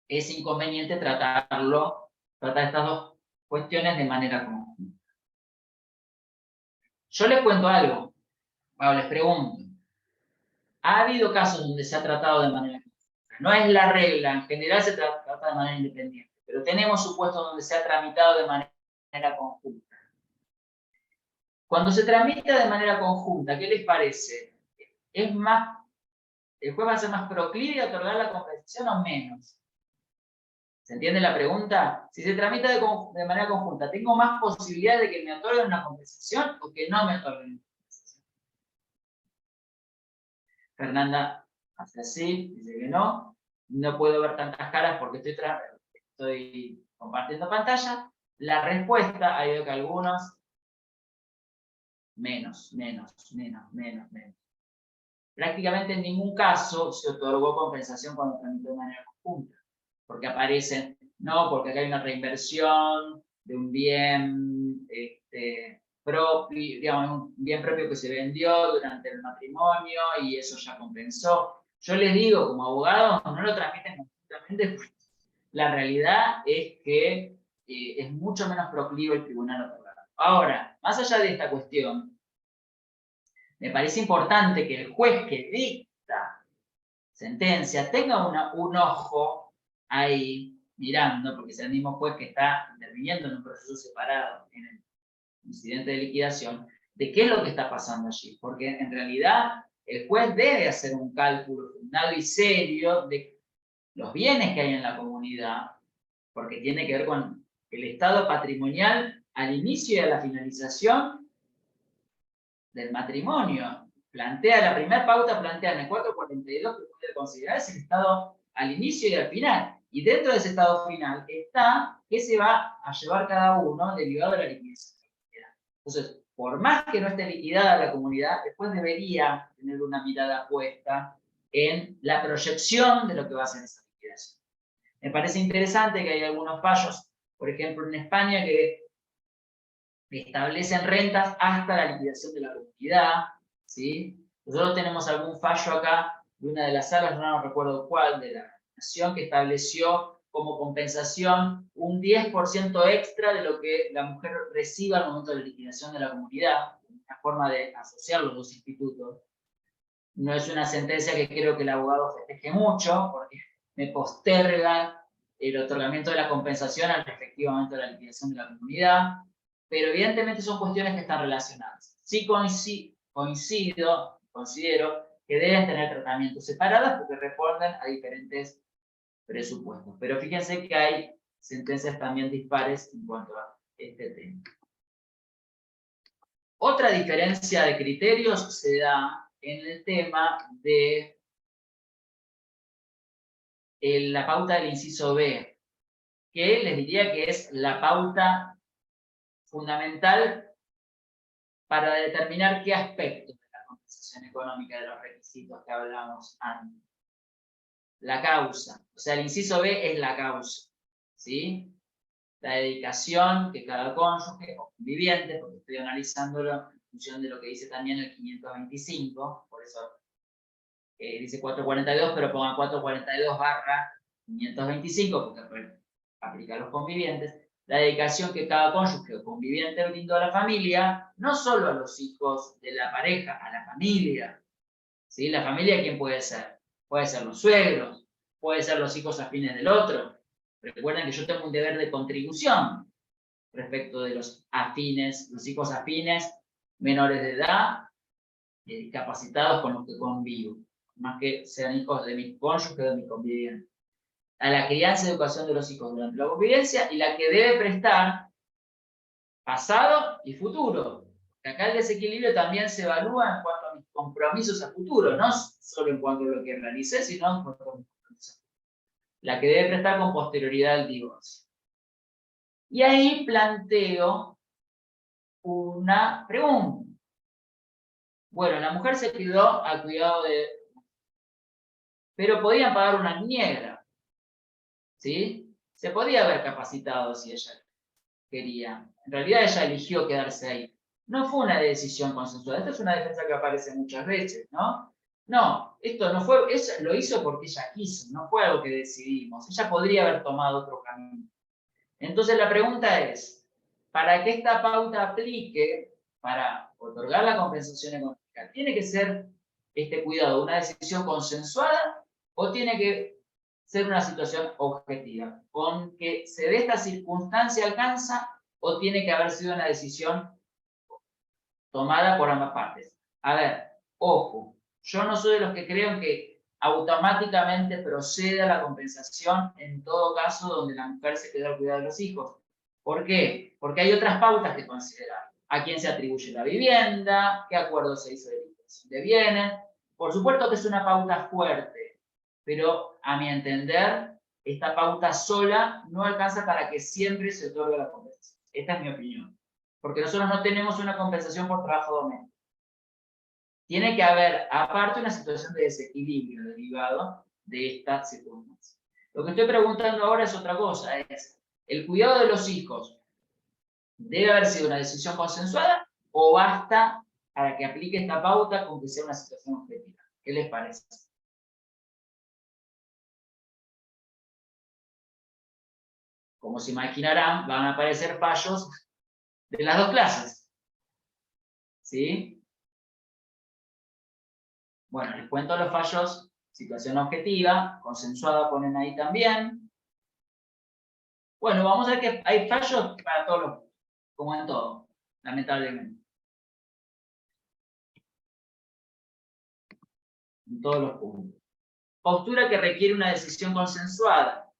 es inconveniente tratar estas dos cuestiones de manera conjunta. Yo les cuento algo, les pregunto. Ha habido casos donde se ha tratado de manera conjunta. No es la regla, en general se trata de manera independiente, pero tenemos supuestos donde se ha tramitado de manera conjunta. Cuando se tramita de manera conjunta, ¿qué les parece? ¿El juez va a ser más proclive a otorgar la compensación o menos? ¿Se entiende la pregunta? Si se tramita de manera conjunta, ¿tengo más posibilidades de que me otorguen una compensación o que no me otorguen una compensación? Fernanda hace así, dice que no. No puedo ver tantas caras porque estoy compartiendo pantalla. La respuesta, hay que algunos menos. Prácticamente en ningún caso se otorgó compensación cuando tramitó de manera conjunta, porque aparecen, no, porque acá hay una reinversión de un bien propio, digamos, un bien propio que se vendió durante el matrimonio y eso ya compensó. Yo les digo, como abogados, no lo transmiten conjuntamente, porque la realidad es que es mucho menos proclive el tribunal a otorgarlo. Ahora, más allá de esta cuestión, me parece importante que el juez que dicta sentencia tenga un ojo ahí mirando, porque es el mismo juez que está interviniendo en un proceso separado en el incidente de liquidación, de qué es lo que está pasando allí. Porque en realidad el juez debe hacer un cálculo fundado y serio de los bienes que hay en la comunidad, porque tiene que ver con el estado patrimonial al inicio y a la finalización del matrimonio. La primera pauta plantea en el 442 que puede considerarse el estado al inicio y al final. Y dentro de ese estado final está qué se va a llevar cada uno derivado de la liquidación. Entonces, por más que no esté liquidada la comunidad, después debería tener una mirada puesta en la proyección de lo que va a ser esa liquidación. Me parece interesante que hay algunos fallos, por ejemplo en España, que establecen rentas hasta la liquidación de la comunidad, ¿sí? Nosotros tenemos algún fallo acá de una de las salas, no recuerdo cuál, de la Nación, que estableció como compensación un 10% extra de lo que la mujer reciba al momento de la liquidación de la comunidad, una forma de asociar los dos institutos. No es una sentencia que creo que el abogado festeje mucho, porque me posterga el otorgamiento de la compensación al efectivamente de la liquidación de la comunidad, pero evidentemente son cuestiones que están relacionadas. Sí considero que deben tener tratamientos separados porque responden a diferentes presupuestos. Pero fíjense que hay sentencias también dispares en cuanto a este tema. Otra diferencia de criterios se da en el tema de la pauta del inciso B, que les diría que es la pauta fundamental para determinar qué aspectos de la compensación económica de los requisitos que hablamos antes. La causa, o sea, el inciso B es la causa, ¿sí? La dedicación que cada cónyuge o conviviente, porque estoy analizándolo en función de lo que dice también el 525, por eso dice 442, pero pongan 442/525, porque aplica a los convivientes. La dedicación que cada cónyuge o conviviente brindó a la familia, no solo a los hijos de la pareja, a la familia. ¿Sí? La familia, ¿quién puede ser? Puede ser los suegros, puede ser los hijos afines del otro. Recuerden que yo tengo un deber de contribución respecto de los afines, los hijos afines, menores de edad, discapacitados con los que convivo, más que sean hijos de mi cónyuge o de mi conviviente. A la crianza y educación de los hijos durante la convivencia y la que debe prestar pasado y futuro. Acá el desequilibrio también se evalúa en cuanto a mis compromisos a futuro, no solo en cuanto a lo que realicé, sino en cuanto a mis compromisos. La que debe prestar con posterioridad al divorcio. Y ahí planteo una pregunta. Bueno, la mujer se quedó al cuidado de... Pero podían pagar una niñera, ¿sí? Se podía haber capacitado si ella quería. En realidad ella eligió quedarse ahí. No fue una decisión consensuada. Esta es una defensa que aparece muchas veces, ¿no? No, esto no fue... Ella lo hizo porque ella quiso, no fue algo que decidimos. Ella podría haber tomado otro camino. Entonces la pregunta es, para que esta pauta aplique, para otorgar la compensación económica, ¿tiene que ser este cuidado una decisión consensuada o tiene que ser una situación objetiva? ¿Con que se dé esta circunstancia alcanza o tiene que haber sido una decisión tomada por ambas partes? A ver, ojo, yo no soy de los que creo que automáticamente proceda la compensación en todo caso donde la mujer se quedó al cuidado de los hijos. ¿Por qué? Porque hay otras pautas que considerar. ¿A quién se atribuye la vivienda? ¿Qué acuerdo se hizo de liquidación de bienes? Por supuesto que es una pauta fuerte, pero a mi entender, esta pauta sola no alcanza para que siempre se otorgue la compensación. Esta es mi opinión. porque nosotros no tenemos una compensación por trabajo doméstico. Tiene que haber, aparte, una situación de desequilibrio derivado de esta circunstancia. Lo que estoy preguntando ahora es otra cosa, es, ¿el cuidado de los hijos debe haber sido una decisión consensuada o basta para que aplique esta pauta con que sea una situación objetiva? ¿Qué les parece? Como se imaginarán, van a aparecer fallos de las dos clases. ¿Sí? Bueno, les cuento los fallos. Situación objetiva, consensuada ponen ahí también. Bueno, vamos a ver que hay fallos para todos los, como en todo, lamentablemente. En todos los puntos. Postura que requiere una decisión consensuada.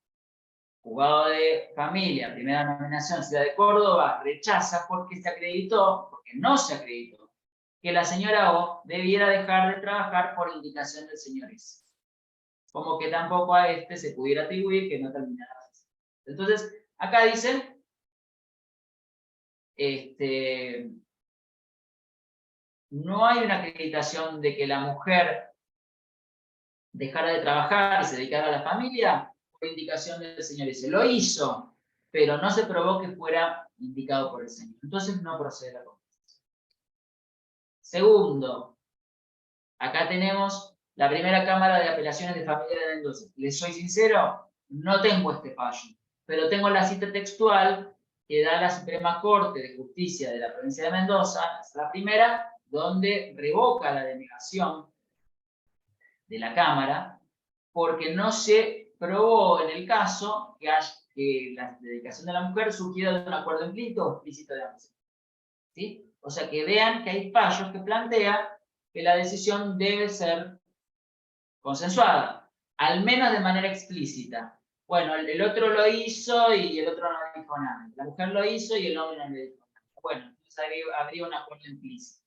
Juzgado de familia, primera nominación, Ciudad de Córdoba, rechaza porque no se acreditó, que la señora O debiera dejar de trabajar por indicación del señor S. Como que tampoco a este se pudiera atribuir que no terminara. Entonces, acá dicen, no hay una acreditación de que la mujer dejara de trabajar y se dedicara a la familia por indicación del señor S. Lo hizo, pero no se probó que fuera indicado por el señor. Entonces no procede la compensación. Segundo, acá tenemos la primera Cámara de Apelaciones de Familia de Mendoza. Les soy sincero, no tengo este fallo, pero tengo la cita textual que da la Suprema Corte de Justicia de la provincia de Mendoza, es la primera, donde revoca la denegación de la Cámara, porque no se probó en el caso que la dedicación de la mujer surgiera de un acuerdo implícito o explícito de ambos. ¿Sí? O sea, que vean que hay fallos que plantean que la decisión debe ser consensuada, al menos de manera explícita. Bueno, el otro lo hizo y el otro no dijo nada. La mujer lo hizo y el hombre no le dijo nada. Bueno, entonces habría un acuerdo implícito.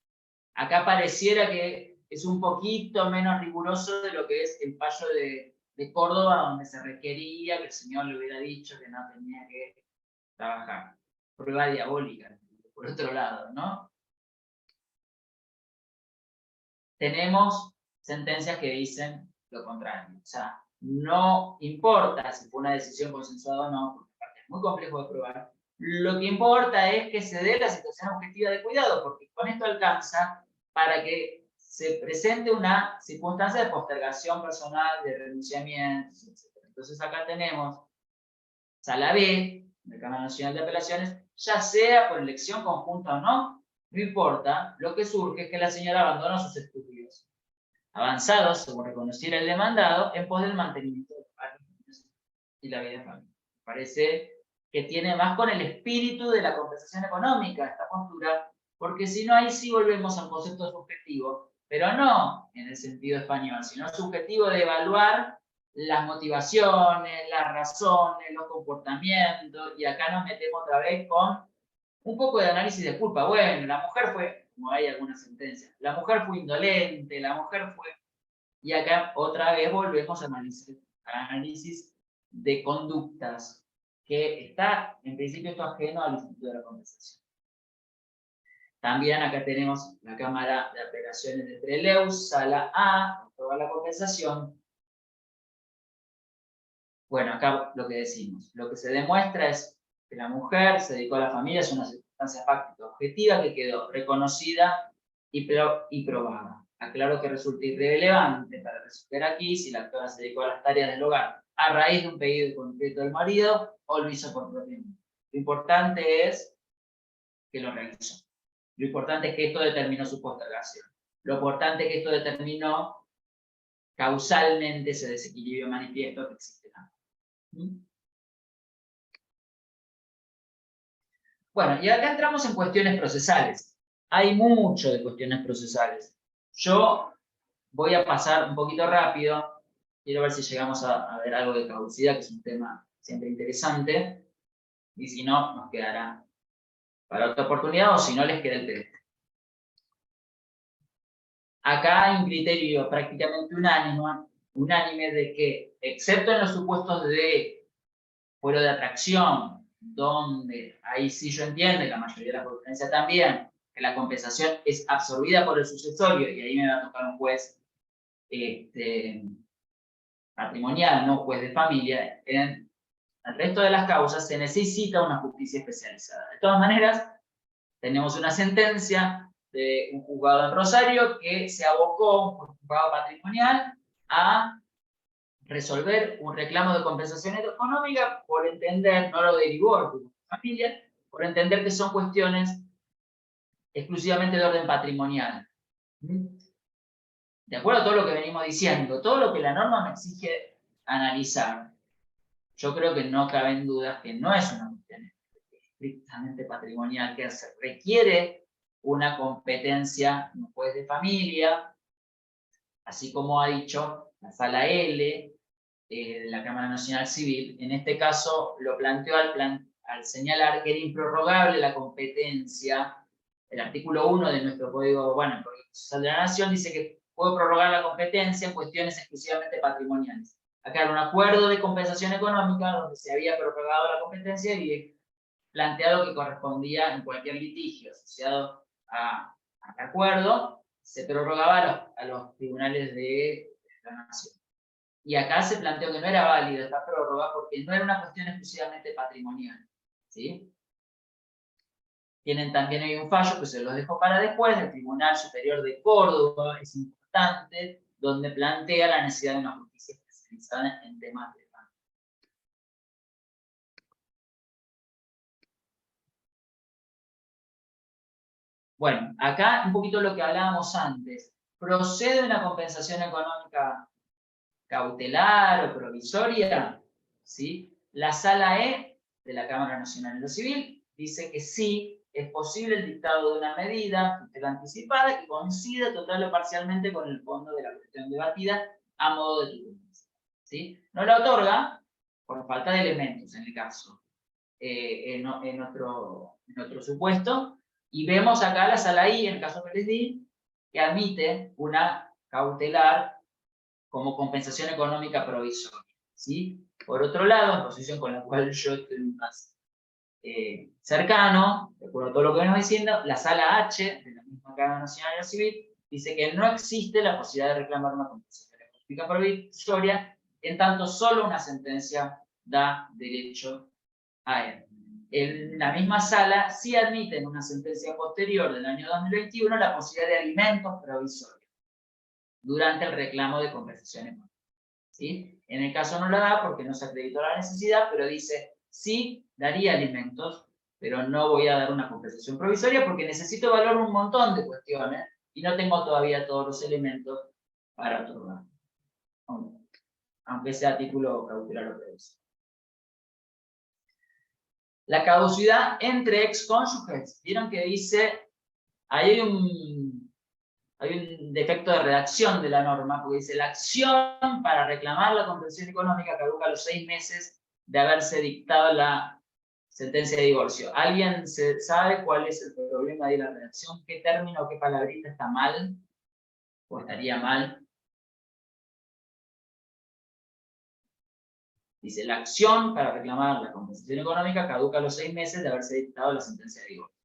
Acá pareciera que es un poquito menos riguroso de lo que es el fallo de Córdoba, donde se requería que el señor le hubiera dicho que no tenía que trabajar. Prueba diabólica, por otro lado, ¿no? Tenemos sentencias que dicen lo contrario. O sea, no importa si fue una decisión consensuada o no, porque es muy complejo de probar. Lo que importa es que se dé la situación objetiva de cuidado, porque con esto alcanza para que se presente una circunstancia de postergación personal, de renunciamiento, etc. Entonces acá tenemos Sala B, de Cámara Nacional de Apelaciones, ya sea por elección conjunta o no, no importa, lo que surge es que la señora abandonó sus estudios avanzados, según reconociera el demandado, en pos del mantenimiento de los y la vida en familia. Parece que tiene más con el espíritu de la compensación económica esta postura, porque si no, ahí sí volvemos a un concepto subjetivo, pero no en el sentido español, sino subjetivo de evaluar las motivaciones, las razones, los comportamientos, y acá nos metemos otra vez con un poco de análisis de culpa. Bueno, la mujer fue, como hay algunas sentencias, la mujer fue indolente, la mujer fue... Y acá otra vez volvemos a análisis de conductas, que está, en principio, esto ajeno al instituto de la compensación. También acá tenemos la Cámara de Apelaciones de Trelew, Sala A, toda la compensación. Bueno, acá lo que decimos, lo que se demuestra es que la mujer se dedicó a la familia, es una circunstancia fáctica objetiva que quedó reconocida y probada. Aclaro que resulta irrelevante para resolver aquí si la actora se dedicó a las tareas del hogar a raíz de un pedido concreto del marido o lo hizo por propio medio. Lo importante es que lo realizó. Lo importante es que esto determinó su postergación. Lo importante es que esto determinó causalmente ese desequilibrio manifiesto que existe. Bueno, y acá entramos en cuestiones procesales. Hay mucho de cuestiones procesales. Yo voy a pasar un poquito rápido. Quiero ver si llegamos a ver algo de caducidad, que es un tema siempre interesante. Y si no, nos quedará para otra oportunidad, o si no, les queda el PDF. Acá hay un criterio prácticamente unánime de que, excepto en los supuestos de fuero de atracción donde ahí sí yo entiendo, y la mayoría de la jurisprudencia también, que la compensación es absorbida por el sucesorio, y ahí me va a tocar un juez patrimonial, no juez de familia. En el resto de las causas se necesita una justicia especializada. De todas maneras, tenemos una sentencia de un juzgado en Rosario que se abocó, un juzgado patrimonial, a resolver un reclamo de compensación económica por entender, no lo derivó el juzgado de familia, por entender que son cuestiones exclusivamente de orden patrimonial. De acuerdo a todo lo que venimos diciendo, todo lo que la norma me exige analizar, yo creo que no caben dudas que no es una cuestión estrictamente patrimonial, que requiere una competencia en un juez de familia, así como ha dicho la Sala L de la Cámara Nacional Civil. En este caso lo planteó al señalar que era improrrogable la competencia. El artículo 1 de nuestro Código, bueno, el Código Procesal de la Nación dice que puede prorrogar la competencia en cuestiones exclusivamente patrimoniales. Acá era un acuerdo de compensación económica donde se había prorrogado la competencia y planteado que correspondía en cualquier litigio asociado a acuerdo, se prorrogaba a los tribunales de la Nación. Y acá se planteó que no era válida esta prórroga porque no era una cuestión exclusivamente patrimonial, ¿sí? Tienen también ahí un fallo que se los dejo para después, del Tribunal Superior de Córdoba, es importante, donde plantea la necesidad de una justicia especializada en temas de familia. Bueno, acá un poquito lo que hablábamos antes. ¿Procede una compensación económica cautelar o provisoria? ¿Sí? La Sala E de la Cámara Nacional de lo Civil dice que sí, es posible el dictado de una medida tutela anticipada que coincide total o parcialmente con el fondo de la cuestión debatida a modo de tutela. ¿Sí? No la otorga por falta de elementos en el caso, en otro supuesto, y vemos acá la Sala I, en el caso que les di, que admite una cautelar como compensación económica provisoria, ¿sí? Por otro lado, en posición con la cual yo estoy más cercano, de acuerdo a todo lo que venimos diciendo, la Sala H de la misma Cámara Nacional de lo Civil dice que no existe la posibilidad de reclamar una compensación económica provisoria, en tanto solo una sentencia da derecho a él. En la misma sala sí admite en una sentencia posterior del año 2021 la posibilidad de alimentos provisorios durante el reclamo de compensación económica, ¿sí? En el caso no la da porque no se acreditó la necesidad, pero dice, sí, daría alimentos, pero no voy a dar una compensación provisoria porque necesito evaluar un montón de cuestiones y no tengo todavía todos los elementos para otorgar, aunque sea a título cautelar o provisorio. La caducidad entre excónyuges, vieron que dice, ahí hay un defecto de redacción de la norma, porque dice, la acción para reclamar la compensación económica caduca a los 6 meses de haberse dictado la sentencia de divorcio. ¿Alguien sabe cuál es el problema de la redacción? ¿Qué término o qué palabrita está mal? ¿O estaría mal? Dice, la acción para reclamar la compensación económica caduca a los 6 meses de haberse dictado la sentencia de divorcio.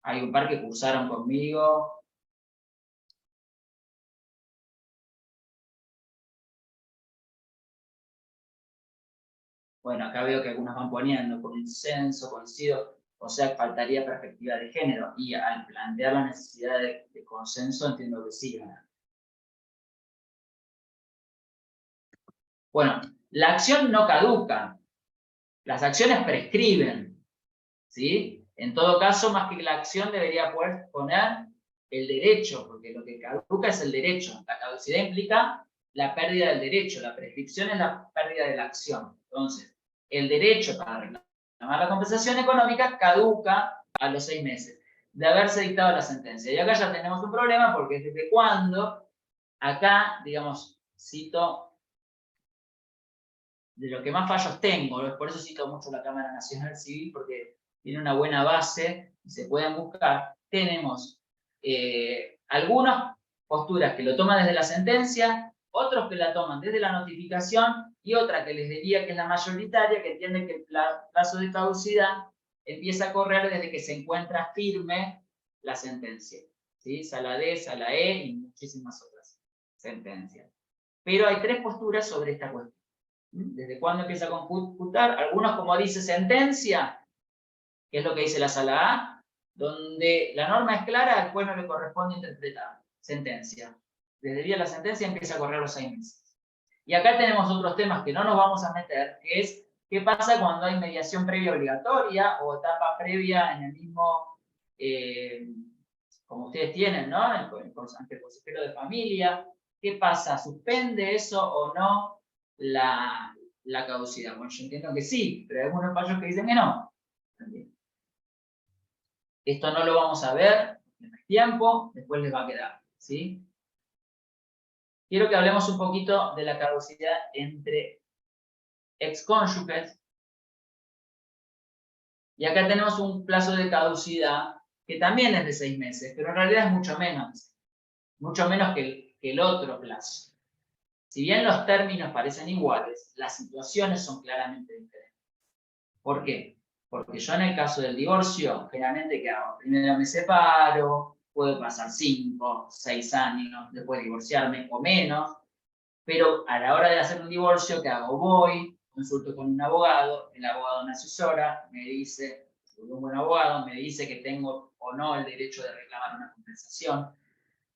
Hay un par que cursaron conmigo. Bueno, acá veo que algunos van poniendo consenso, coincido, o sea, faltaría perspectiva de género. Y al plantear la necesidad de consenso, entiendo que sí. Bueno, la acción no caduca. Las acciones prescriben, ¿sí? En todo caso, más que la acción debería poder poner el derecho, porque lo que caduca es el derecho. La caducidad implica la pérdida del derecho, la prescripción es la pérdida de la acción. Entonces, el derecho para reclamar la compensación económica caduca a los 6 meses de haberse dictado la sentencia. Y acá ya tenemos un problema porque desde cuando, acá, digamos, cito de lo que más fallos tengo, por eso cito mucho la Cámara Nacional Civil, porque tiene una buena base y se pueden buscar. Tenemos algunas posturas que lo toman desde la sentencia otros que la toman desde la notificación y otra que les diría que es la mayoritaria, que entiende que el plazo de caducidad empieza a correr desde que se encuentra firme la sentencia. ¿Sí? Sala D, Sala E y muchísimas otras sentencias. Pero hay tres posturas sobre esta cuestión. ¿Desde cuándo empieza a computar? Algunos, como dice sentencia, que es lo que dice la Sala A, donde la norma es clara, al juez no le corresponde interpretar. Sentencia. Desde el día de la sentencia empieza a correr los 6 meses. Y acá tenemos otros temas que no nos vamos a meter, que es qué pasa cuando hay mediación previa obligatoria o etapa previa en el mismo, como ustedes tienen, ¿no? Ante el consejero de familia. ¿Qué pasa? ¿Suspende eso o no la caducidad? Bueno, yo entiendo que sí, pero hay algunos fallos que dicen que no. También. Esto no lo vamos a ver en el tiempo, después les va a quedar, ¿sí? Quiero que hablemos un poquito de la caducidad entre excónyuges. Y acá tenemos un plazo de caducidad que también es de 6 meses, pero en realidad es mucho menos que el otro plazo. Si bien los términos parecen iguales, las situaciones son claramente diferentes. ¿Por qué? Porque yo en el caso del divorcio, generalmente, ¿qué hago? Primero me separo, puede pasar 5, 6 años después de divorciarme o menos, pero a la hora de hacer un divorcio, ¿qué hago? Voy, consulto con un abogado, el abogado me asesora, me dice, un buen abogado, me dice que tengo o no el derecho de reclamar una compensación.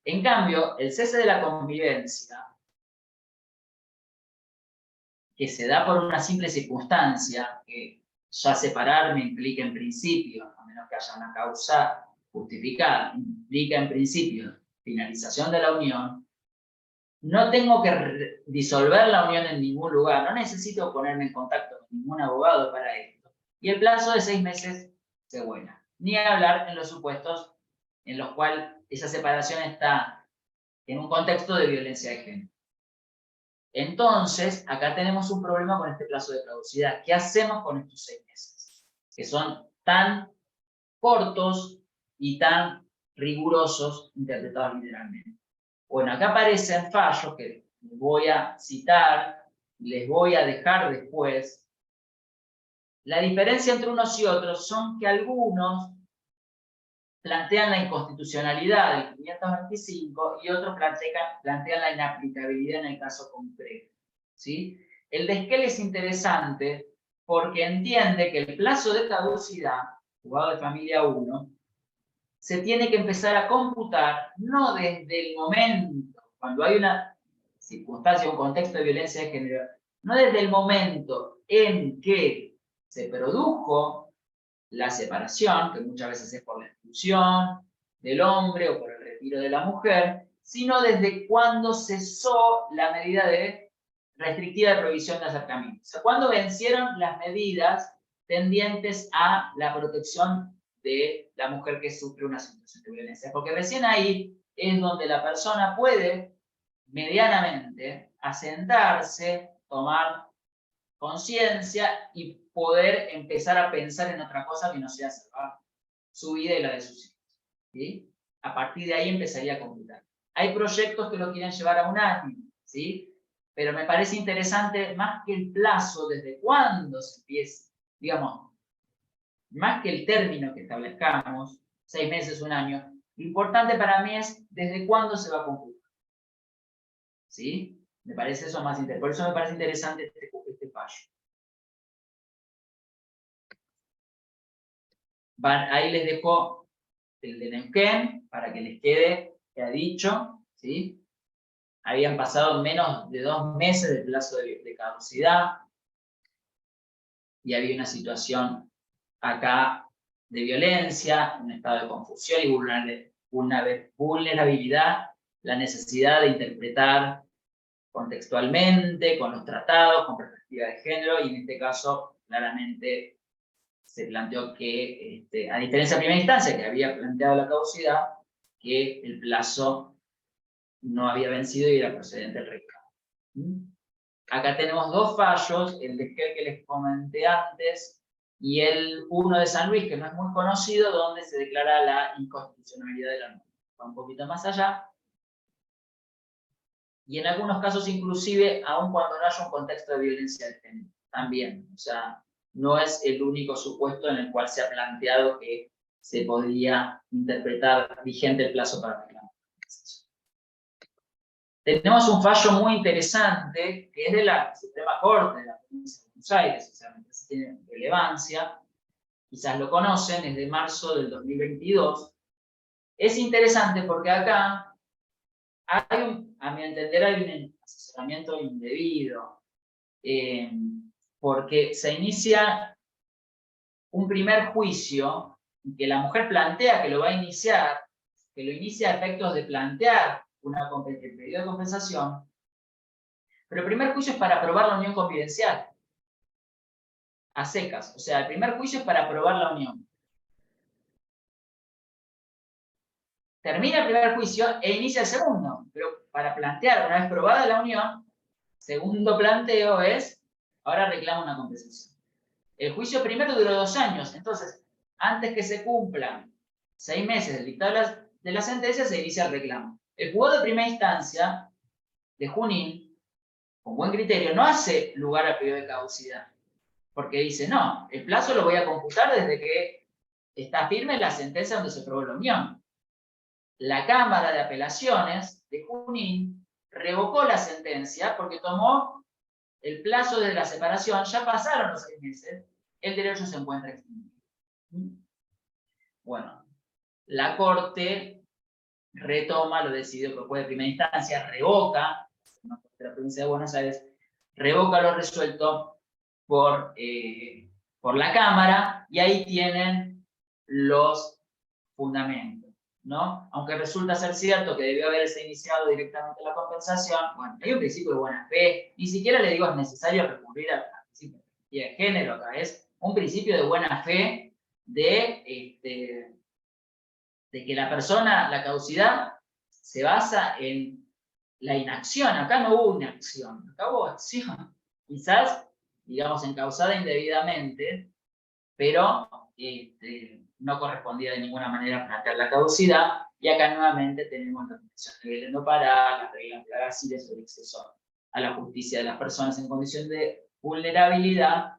En cambio, el cese de la convivencia, que se da por una simple circunstancia, que ya separarme implica en principio, a menos que haya una causa justificada, implica en principio finalización de la unión, no tengo que disolver la unión en ningún lugar, no necesito ponerme en contacto con ningún abogado para esto. Y el plazo de 6 meses se vuela. Ni hablar en los supuestos en los cuales esa separación está en un contexto de violencia de género. Entonces, acá tenemos un problema con este plazo de caducidad. ¿Qué hacemos con estos 6 meses? Que son tan cortos y tan rigurosos interpretados literalmente. Bueno, acá aparecen fallos que les voy a citar, les voy a dejar después. La diferencia entre unos y otros son que algunos plantean la inconstitucionalidad del 525 y otros plantean la inaplicabilidad en el caso concreto. ¿Sí? El de Esquel es interesante porque entiende que el plazo de caducidad, juzgado de familia 1, se tiene que empezar a computar no desde el momento, cuando hay una circunstancia, un contexto de violencia de género, no desde el momento en que se produjo la separación, que muchas veces es por la expulsión del hombre o por el retiro de la mujer, sino desde cuando cesó la medida restrictiva de prohibición de acercamiento. O sea, cuando vencieron las medidas tendientes a la protección de la mujer que sufre una situación de violencia. Porque recién ahí es donde la persona puede medianamente asentarse, tomar conciencia y poder empezar a pensar en otra cosa que no sea salvar su vida y la de sus hijos. ¿Sí? A partir de ahí empezaría a computar. Hay proyectos que lo quieren llevar a un año, ¿sí? Pero me parece interesante más que el plazo, desde cuándo se empieza, digamos, más que el término que establezcamos, 6 meses, 1 año, lo importante para mí es desde cuándo se va a computar. ¿Sí? Me parece eso más interesante. Por eso me parece interesante este fallo. Ahí les dejo el de Neuquén para que les quede, que ha dicho, ¿sí? Habían pasado menos de 2 meses del plazo de caducidad y había una situación acá de violencia, un estado de confusión y vulnerabilidad, la necesidad de interpretar contextualmente, con los tratados, con perspectiva de género, y en este caso claramente se planteó que, a diferencia de primera instancia, que había planteado la caducidad, que el plazo no había vencido y era procedente el reclamo. Acá tenemos 2 fallos, el de Esquel que les comenté antes, y el uno de San Luis, que no es muy conocido, donde se declara la inconstitucionalidad de la norma. Va un poquito más allá. y en algunos casos inclusive, aun cuando no haya un contexto de violencia de género, también. O sea, no es el único supuesto en el cual se ha planteado que se podría interpretar vigente el plazo para reclamar. Tenemos un fallo muy interesante, que es de la Suprema Corte de la Provincia de Buenos Aires, o sea, tiene relevancia, quizás lo conocen, es de marzo del 2022. Es interesante porque acá a mi entender, hay un asesoramiento indebido, porque se inicia un primer juicio que la mujer plantea que lo va a iniciar, que lo inicia a efectos de plantear el pedido de compensación, pero el primer juicio es para aprobar la unión confidencial, a secas. O sea, el primer juicio es para aprobar la unión. Termina el primer juicio e inicia el segundo, pero para plantear, una vez probada la unión, segundo planteo es, ahora reclama una compensación. El juicio primero duró 2 años, entonces, antes que se cumplan 6 meses del dictado de la sentencia, se inicia el reclamo. El juzgado de primera instancia de Junín, con buen criterio, no hace lugar al periodo de caducidad, porque dice, no, el plazo lo voy a computar desde que está firme la sentencia donde se probó la unión. La Cámara de Apelaciones de Junín revocó la sentencia porque tomó el plazo de la separación, ya pasaron los 6 meses, el derecho se encuentra extinguido. Bueno, la Corte retoma lo decidido por juez de primera instancia, revoca, la provincia de Buenos Aires, revoca lo resuelto por la Cámara, y ahí tienen los fundamentos, ¿no? Aunque resulta ser cierto que debió haberse iniciado directamente la compensación, bueno, hay un principio de buena fe, ni siquiera le digo es necesario recurrir al principio de género, acá es un principio de buena fe de que la persona, la caducidad, se basa en la inacción. Acá no hubo inacción, acá hubo acción. Quizás, digamos, encausada indebidamente, pero no correspondía de ninguna manera plantear la caducidad, y acá nuevamente tenemos la protección de Belén no Pará, las reglas plagaciles sobre acceso a la justicia de las personas en condición de vulnerabilidad,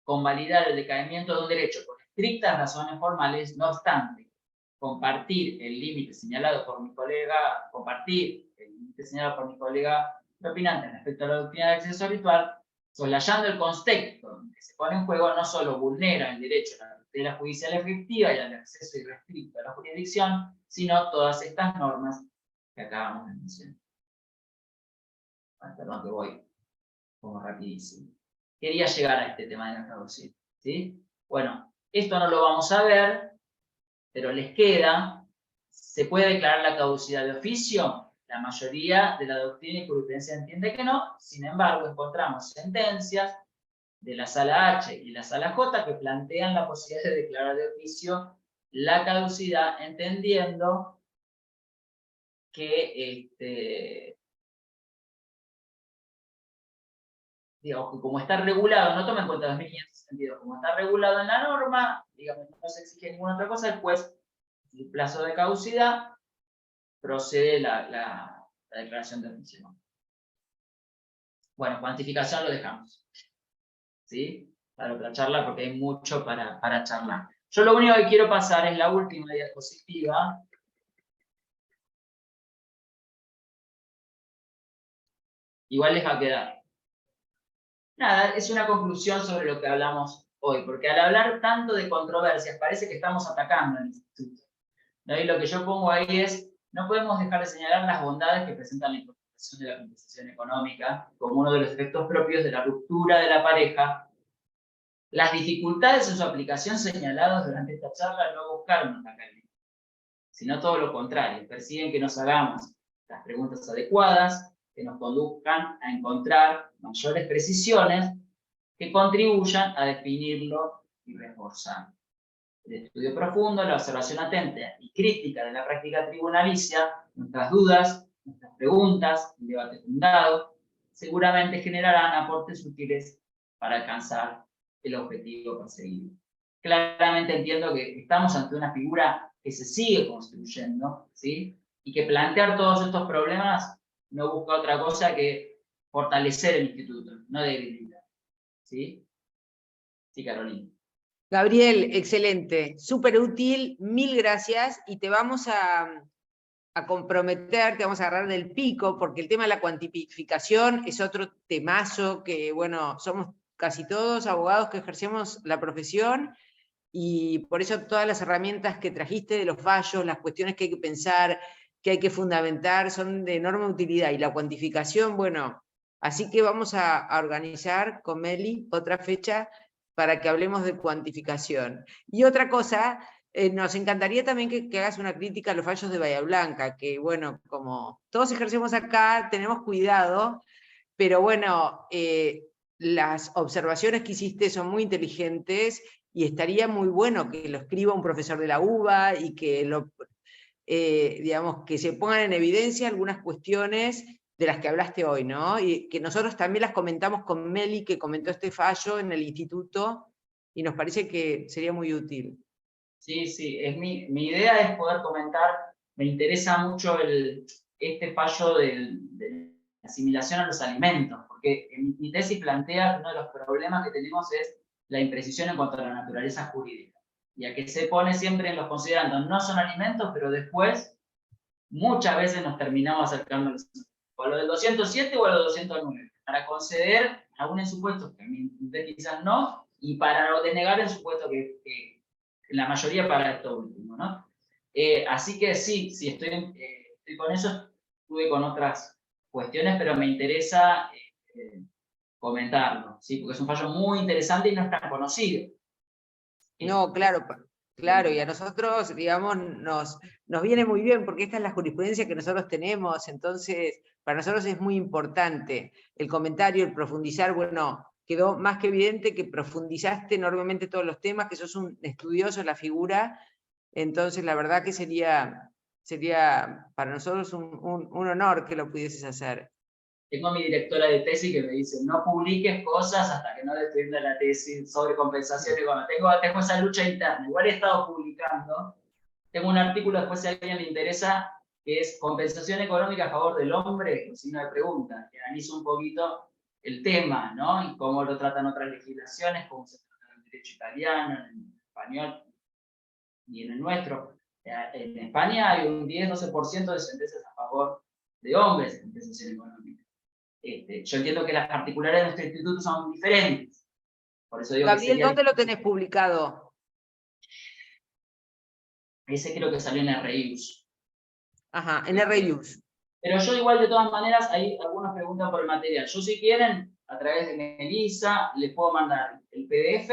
convalidar el decaimiento de un derecho por estrictas razones formales, no obstante, compartir el límite señalado por mi colega propinante respecto a la doctrina de acceso habitual, soslayando el contexto que se pone en juego, no solo vulnera el derecho a la tutela judicial efectiva y al acceso irrestricto a la jurisdicción, sino todas estas normas que acabamos de mencionar. Perdón que voy como rapidísimo. Quería llegar a este tema de la caducidad, ¿sí? Bueno, esto no lo vamos a ver, pero les queda. ¿Se puede declarar la caducidad de oficio? La mayoría de la doctrina y jurisprudencia entiende que no. Sin embargo, encontramos sentencias de la Sala H y la Sala J que plantean la posibilidad de declarar de oficio la caducidad, entendiendo que digamos que como está regulado, no toma en cuenta 2562, como está regulado en la norma, digamos, no se exige ninguna otra cosa, el juez, el plazo de caducidad, procede la declaración de oficio. Bueno, cuantificación lo dejamos, ¿sí? Para otra charla, porque hay mucho para charlar. Yo lo único que quiero pasar es la última diapositiva. Igual les va a quedar. Nada, es una conclusión sobre lo que hablamos hoy, porque al hablar tanto de controversias parece que estamos atacando al instituto, ¿no? Y lo que yo pongo ahí es, no podemos dejar de señalar las bondades que presenta la incorporación de la compensación económica como uno de los efectos propios de la ruptura de la pareja. Las dificultades en su aplicación señaladas durante esta charla no buscaron atacar, sino todo lo contrario, persiguen que nos hagamos las preguntas adecuadas, que nos conduzcan a encontrar mayores precisiones que contribuyan a definirlo y reforzarlo. El estudio profundo, la observación atenta y crítica de la práctica tribunalicia, nuestras dudas, nuestras preguntas, el debate fundado, seguramente generarán aportes útiles para alcanzar el objetivo perseguido. Claramente entiendo que estamos ante una figura que se sigue construyendo, ¿sí? Y que plantear todos estos problemas no busca otra cosa que fortalecer el instituto, no debilitar. ¿Sí? Sí, Carolina. Gabriel, excelente, súper útil, 1000 gracias, y te vamos a comprometer, te vamos a agarrar del pico, porque el tema de la cuantificación es otro temazo que, bueno, somos casi todos abogados que ejercemos la profesión, y por eso todas las herramientas que trajiste de los fallos, las cuestiones que hay que pensar, que hay que fundamentar, son de enorme utilidad, y la cuantificación, bueno, así que vamos a organizar con Meli otra fecha para que hablemos de cuantificación. Y otra cosa, nos encantaría también que hagas una crítica a los fallos de Bahía Blanca, que bueno, como todos ejercemos acá, tenemos cuidado, pero bueno, las observaciones que hiciste son muy inteligentes, y estaría muy bueno que lo escriba un profesor de la UBA y que digamos, que se pongan en evidencia algunas cuestiones de las que hablaste hoy, ¿no? Y que nosotros también las comentamos con Meli, que comentó este fallo en el instituto, y nos parece que sería muy útil. Sí, sí, mi idea es poder comentar, me interesa mucho este fallo de la asimilación a los alimentos, porque en mi tesis plantea que uno de los problemas que tenemos es la imprecisión en cuanto a la naturaleza jurídica, y a que se pone siempre en los considerandos, no son alimentos, pero después muchas veces nos terminamos acercando a lo del 207 o a lo 209, para conceder algunos supuestos que a mí quizás no, y para denegar el supuesto que la mayoría para esto último, ¿no? Así que sí, estoy con eso, estuve con otras cuestiones, pero me interesa comentarlo, ¿sí? Porque es un fallo muy interesante y no es tan conocido. No, claro, claro, y a nosotros, digamos, nos viene muy bien, porque esta es la jurisprudencia que nosotros tenemos, entonces para nosotros es muy importante el comentario, el profundizar. Bueno, quedó más que evidente que profundizaste enormemente todos los temas, que sos un estudioso de la figura, entonces la verdad que sería para nosotros un honor que lo pudieses hacer. Tengo a mi directora de tesis que me dice, no publiques cosas hasta que no defienda la tesis sobre compensación económica. Tengo esa lucha interna. Igual he estado publicando. Tengo un artículo, después si a alguien le interesa, que es compensación económica a favor del hombre, con signo de pregunta, que analiza un poquito el tema, ¿no? Y cómo lo tratan otras legislaciones, cómo se trata en el derecho italiano, en el español y en el nuestro. En España hay un 10-12% de sentencias a favor de hombres en compensación económica. Yo entiendo que las particulares de nuestro instituto son diferentes. Por eso digo Gabriel, que ¿dónde lo tenés publicado? ese creo que salió en RIUS. Ajá, en RIUS. Pero yo igual, de todas maneras, hay algunas preguntas por el material. Yo, si quieren, a través de Melissa, les puedo mandar el PDF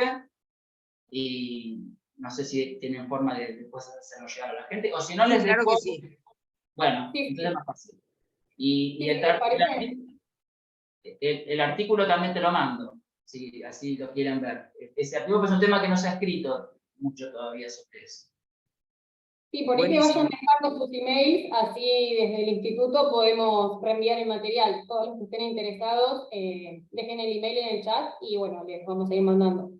y no sé si tienen forma de después hacerlo llegar a la gente, o si no, Sí, les claro dejo. que sí. Bueno, Sí, entonces es más fácil. Y sí, ¿les parece? el artículo también te lo mando, si así lo quieren ver. Ese artículo es un tema que no se ha escrito mucho todavía sobre eso. Sí, por ahí que Buenísimo. vayan dejando sus emails, así desde el instituto podemos reenviar el material. Todos los que estén interesados, dejen el email en el chat y bueno, les vamos a ir mandando.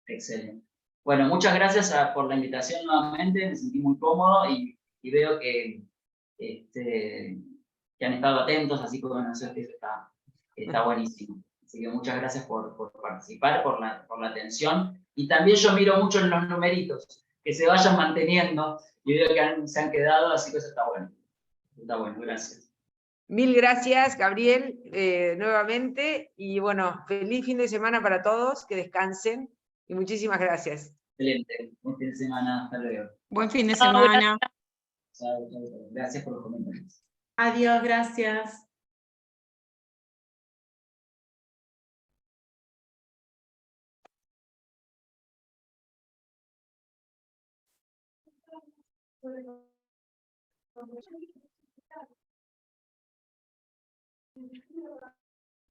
Excelente. Bueno, muchas gracias por la invitación nuevamente, me sentí muy cómodo y veo que han estado atentos, así que bueno, eso está buenísimo. Así que muchas gracias por participar, por la atención. Y también yo miro mucho en los numeritos, que se vayan manteniendo, y veo que se han quedado, así que eso está bueno. Está bueno, gracias. 1000 gracias, Gabriel, nuevamente, y bueno, feliz fin de semana para todos, que descansen, y muchísimas gracias. Excelente. Buen fin de semana, hasta luego. Buen fin de semana. Chao, chao, chao. Gracias por los comentarios. Adiós, gracias.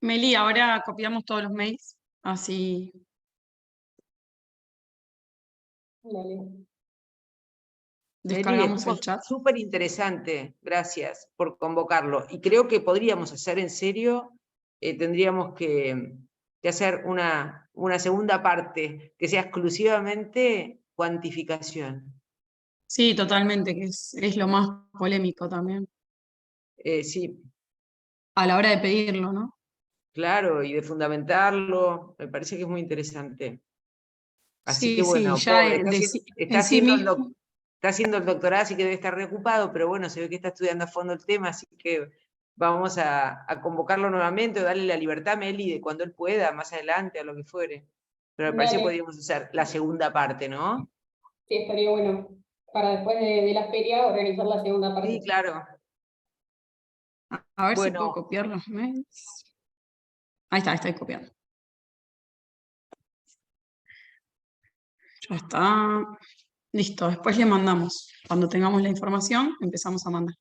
Meli, ahora copiamos todos los mails, así. Dale. Descargamos Meli, el chat. súper interesante, gracias por convocarlo, y creo que podríamos hacer en serio, tendríamos que hacer una segunda parte, que sea exclusivamente cuantificación. Sí, totalmente, que es lo más polémico también. Sí, a la hora de pedirlo, ¿no? Claro, y de fundamentarlo, me parece que es muy interesante. Así que Sí, sí, bueno, ya pobre, en sí mismo. está haciendo el doctorado, así que debe estar reocupado, pero bueno, se ve que está estudiando a fondo el tema, así que vamos a convocarlo nuevamente, o darle la libertad a Meli de cuando él pueda, más adelante, a lo que fuere. Pero me parece que Dale, podríamos hacer la segunda parte, ¿no? sí, estaría bueno. Para después de la feria organizar la segunda Sí, parte. claro. A ver si puedo Bueno, copiar los mails. Ahí está copiando. Ya está. Listo, después le mandamos. Cuando tengamos la información, empezamos a mandar.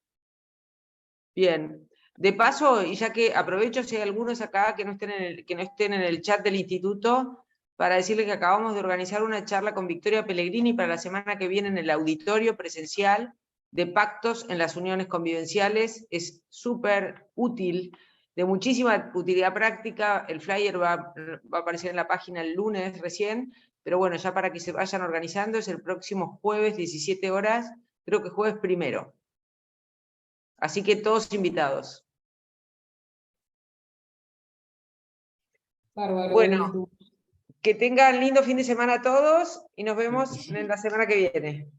bien. De paso, y ya que aprovecho si hay algunos acá que no estén en el chat del instituto, para decirles que acabamos de organizar una charla con Victoria Pellegrini para la semana que viene en el auditorio presencial de pactos en las uniones convivenciales. Es súper útil, de muchísima utilidad práctica. El flyer va a aparecer en la página el lunes recién, pero bueno, ya para que se vayan organizando, es el próximo jueves, 17 horas, creo que jueves 1. Así que todos invitados. Bárbaro, Bueno, buenísimo. que tengan lindo fin de semana todos y nos vemos en la semana que viene.